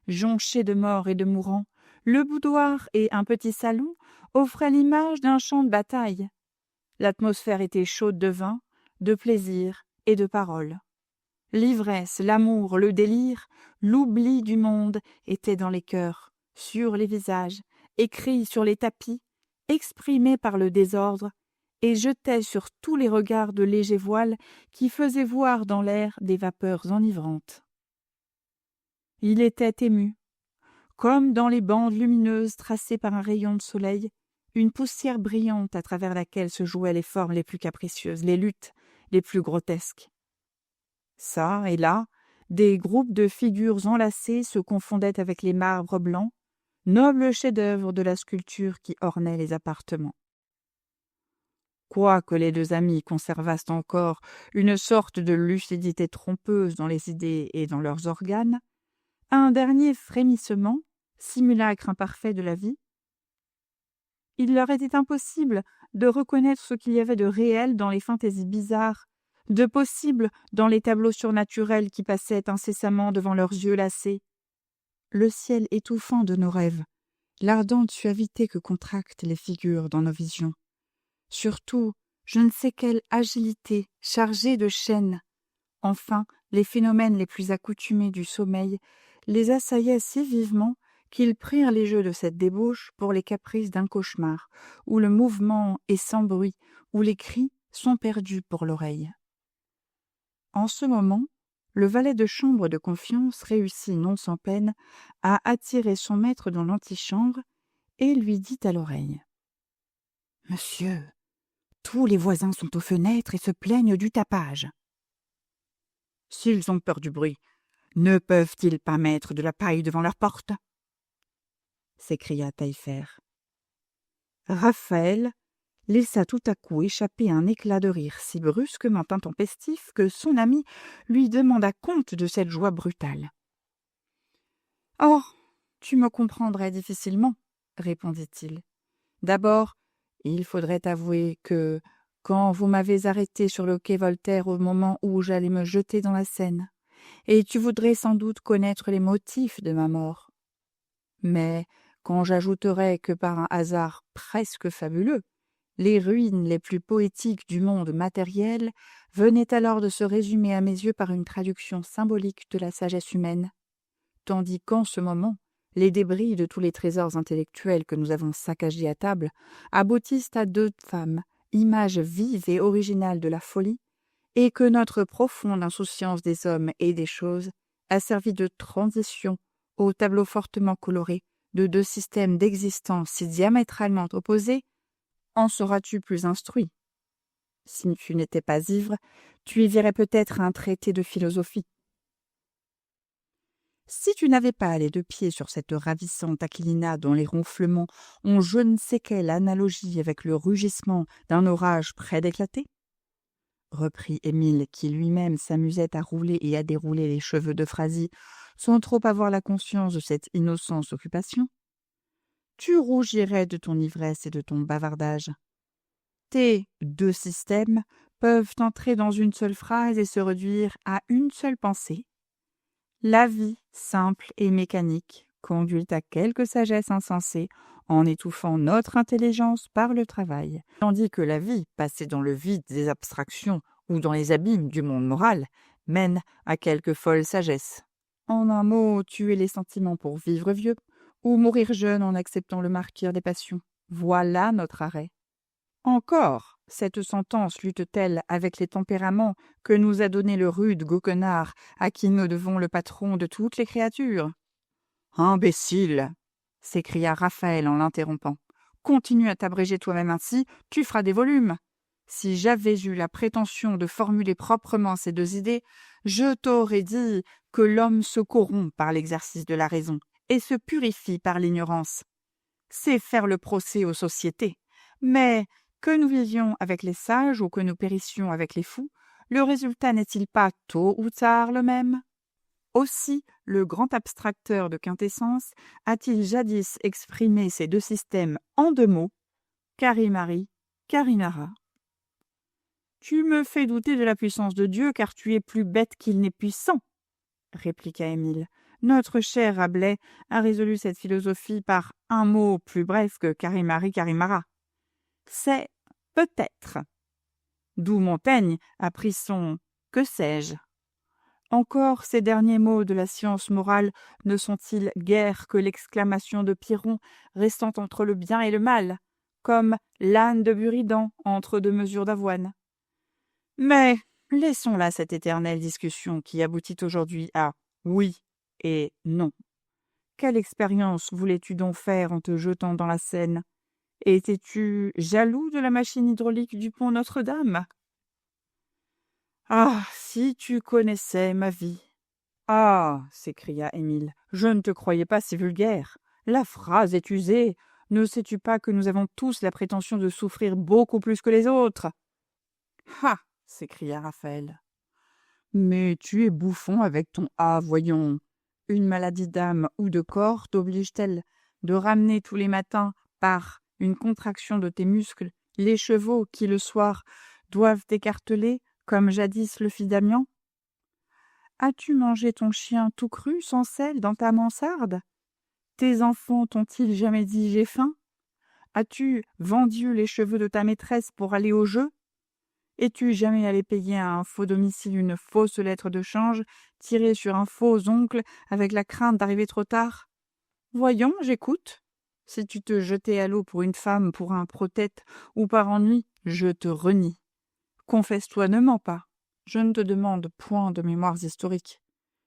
Jonché de morts et de mourants, le boudoir et un petit salon offraient l'image d'un champ de bataille. L'atmosphère était chaude de vin, de plaisir et de paroles. L'ivresse, l'amour, le délire, l'oubli du monde étaient dans les cœurs, sur les visages, écrits sur les tapis, exprimés par le désordre, et jetaient sur tous les regards de légers voiles qui faisaient voir dans l'air des vapeurs enivrantes. Il était ému. Comme dans les bandes lumineuses tracées par un rayon de soleil, une poussière brillante à travers laquelle se jouaient les formes les plus capricieuses, les luttes les plus grotesques. Ça et là, des groupes de figures enlacées se confondaient avec les marbres blancs, nobles chefs-d'œuvre de la sculpture qui ornaient les appartements. quoique les deux amis conservassent encore une sorte de lucidité trompeuse dans les idées et dans leurs organes, un dernier frémissement, simulacre imparfait de la vie. Il leur était impossible de reconnaître ce qu'il y avait de réel dans les fantaisies bizarres, de possible dans les tableaux surnaturels qui passaient incessamment devant leurs yeux lassés. Le ciel étouffant de nos rêves, l'ardente suavité que contractent les figures dans nos visions. Surtout, je ne sais quelle agilité chargée de chaînes. Enfin, les phénomènes les plus accoutumés du sommeil les assaillaient si vivement qu'ils prirent les jeux de cette débauche pour les caprices d'un cauchemar, où le mouvement est sans bruit, où les cris sont perdus pour l'oreille. En ce moment, le valet de chambre de confiance réussit non sans peine à attirer son maître dans l'antichambre et lui dit à l'oreille: « Monsieur, tous les voisins sont aux fenêtres et se plaignent du tapage. »« S'ils ont peur du bruit, ne peuvent-ils pas mettre de la paille devant leur porte ?» s'écria Taillefer. Raphaël laissa tout à coup échapper un éclat de rire si brusquement intempestif que son ami lui demanda compte de cette joie brutale. « Oh, tu me comprendrais difficilement, » répondit-il. « D'abord, il faudrait avouer que, quand vous m'avez arrêté sur le quai Voltaire au moment où j'allais me jeter dans la Seine, et tu voudrais sans doute connaître les motifs de ma mort. Mais quand j'ajouterais que par un hasard presque fabuleux, les ruines les plus poétiques du monde matériel venaient alors de se résumer à mes yeux par une traduction symbolique de la sagesse humaine, tandis qu'en ce moment, les débris de tous les trésors intellectuels que nous avons saccagés à table aboutissent à deux femmes, images vives et originales de la folie, et que notre profonde insouciance des hommes et des choses a servi de transition au tableau fortement coloré de deux systèmes d'existence si diamétralement opposés, en seras-tu plus instruit? Si tu n'étais pas ivre, tu y verrais peut-être un traité de philosophie. Si tu n'avais pas les deux pieds sur cette ravissante Aquilina dont les ronflements ont je ne sais quelle analogie avec le rugissement d'un orage près d'éclater, reprit Émile, qui lui-même s'amusait à rouler et à dérouler les cheveux de Phrasy, sans trop avoir la conscience de cette innocente occupation, tu rougirais de ton ivresse et de ton bavardage. Tes deux systèmes peuvent entrer dans une seule phrase et se réduire à une seule pensée. La vie, simple et mécanique, conduit à quelque sagesse insensée en étouffant notre intelligence par le travail, tandis que la vie, passée dans le vide des abstractions ou dans les abîmes du monde moral, mène à quelque folle sagesse. En un mot, tuer les sentiments pour vivre vieux, ou mourir jeune en acceptant le martyre des passions. Voilà notre arrêt. Encore, cette sentence lutte-t-elle avec les tempéraments que nous a donnés le rude Goquenard, à qui nous devons le patron de toutes les créatures? Imbécile! S'écria Raphaël en l'interrompant. Continue à t'abréger toi-même ainsi, tu feras des volumes. Si j'avais eu la prétention de formuler proprement ces deux idées, je t'aurais dit que l'homme se corrompt par l'exercice de la raison et se purifie par l'ignorance. C'est faire le procès aux sociétés. Mais que nous vivions avec les sages ou que nous périssions avec les fous, le résultat n'est-il pas tôt ou tard le même? Aussi, le grand abstracteur de quintessence a-t-il jadis exprimé ces deux systèmes en deux mots, Karimari, Karimara. Tu me fais douter de la puissance de Dieu, car tu es plus bête qu'il n'est puissant, répliqua Émile. Notre cher Rabelais a résolu cette philosophie par un mot plus bref que Karimari, Karimara. C'est peut-être. D'où Montaigne a pris son que sais-je. Encore ces derniers mots de la science morale ne sont-ils guère que l'exclamation de Pyrrhon restant entre le bien et le mal, comme l'âne de Buridan entre deux mesures d'avoine. Mais laissons là cette éternelle discussion qui aboutit aujourd'hui à oui et non. Quelle expérience voulais-tu donc faire en te jetant dans la Seine? Étais-tu jaloux de la machine hydraulique du pont Notre-Dame? Ah, si tu connaissais ma vie! Ah, s'écria Émile, je ne te croyais pas si vulgaire. La phrase est usée. Ne sais-tu pas que nous avons tous la prétention de souffrir beaucoup plus que les autres? Ah! S'écria Raphaël. Mais tu es bouffon avec ton ah, voyons. Une maladie d'âme ou de corps t'oblige-t-elle de ramener tous les matins, par une contraction de tes muscles, les chevaux qui, le soir, doivent t'écarteler, comme jadis le fit Damian? As-tu mangé ton chien tout cru, sans sel, dans ta mansarde? Tes enfants t'ont-ils jamais dit j'ai faim? As-tu vendu les cheveux de ta maîtresse pour aller au jeu? Es-tu jamais allé payer à un faux domicile une fausse lettre de change, tirée sur un faux oncle, avec la crainte d'arriver trop tard? Voyons, j'écoute. Si tu te jetais à l'eau pour une femme, pour un protête, ou par ennui, je te renie. Confesse-toi, ne mens pas. Je ne te demande point de mémoires historiques.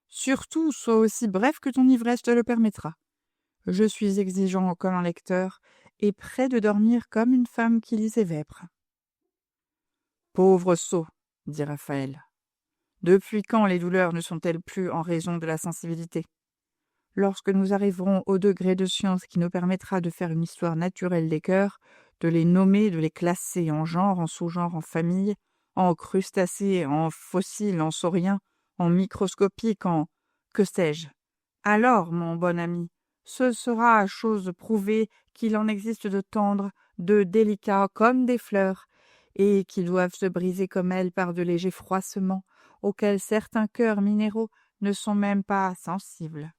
Surtout, sois aussi bref que ton ivresse te le permettra. Je suis exigeant comme un lecteur, et prêt de dormir comme une femme qui lit ses vêpres. Pauvre sot, dit Raphaël. Depuis quand les douleurs ne sont-elles plus en raison de la sensibilité? Lorsque nous arriverons au degré de science qui nous permettra de faire une histoire naturelle des cœurs, de les nommer, de les classer en genre, en sous-genre, en famille, en crustacés, en fossiles, en sauriens, en microscopiques, en que sais-je. Alors, mon bon ami, ce sera chose prouvée qu'il en existe de tendres, de délicats comme des fleurs, et qui doivent se briser comme elles par de légers froissements, auxquels certains cœurs minéraux ne sont même pas sensibles.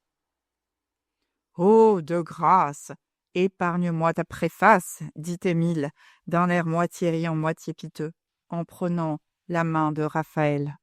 Oh, de grâce, épargne-moi ta préface, dit Émile, d'un air moitié riant, moitié piteux, en prenant la main de Raphaël.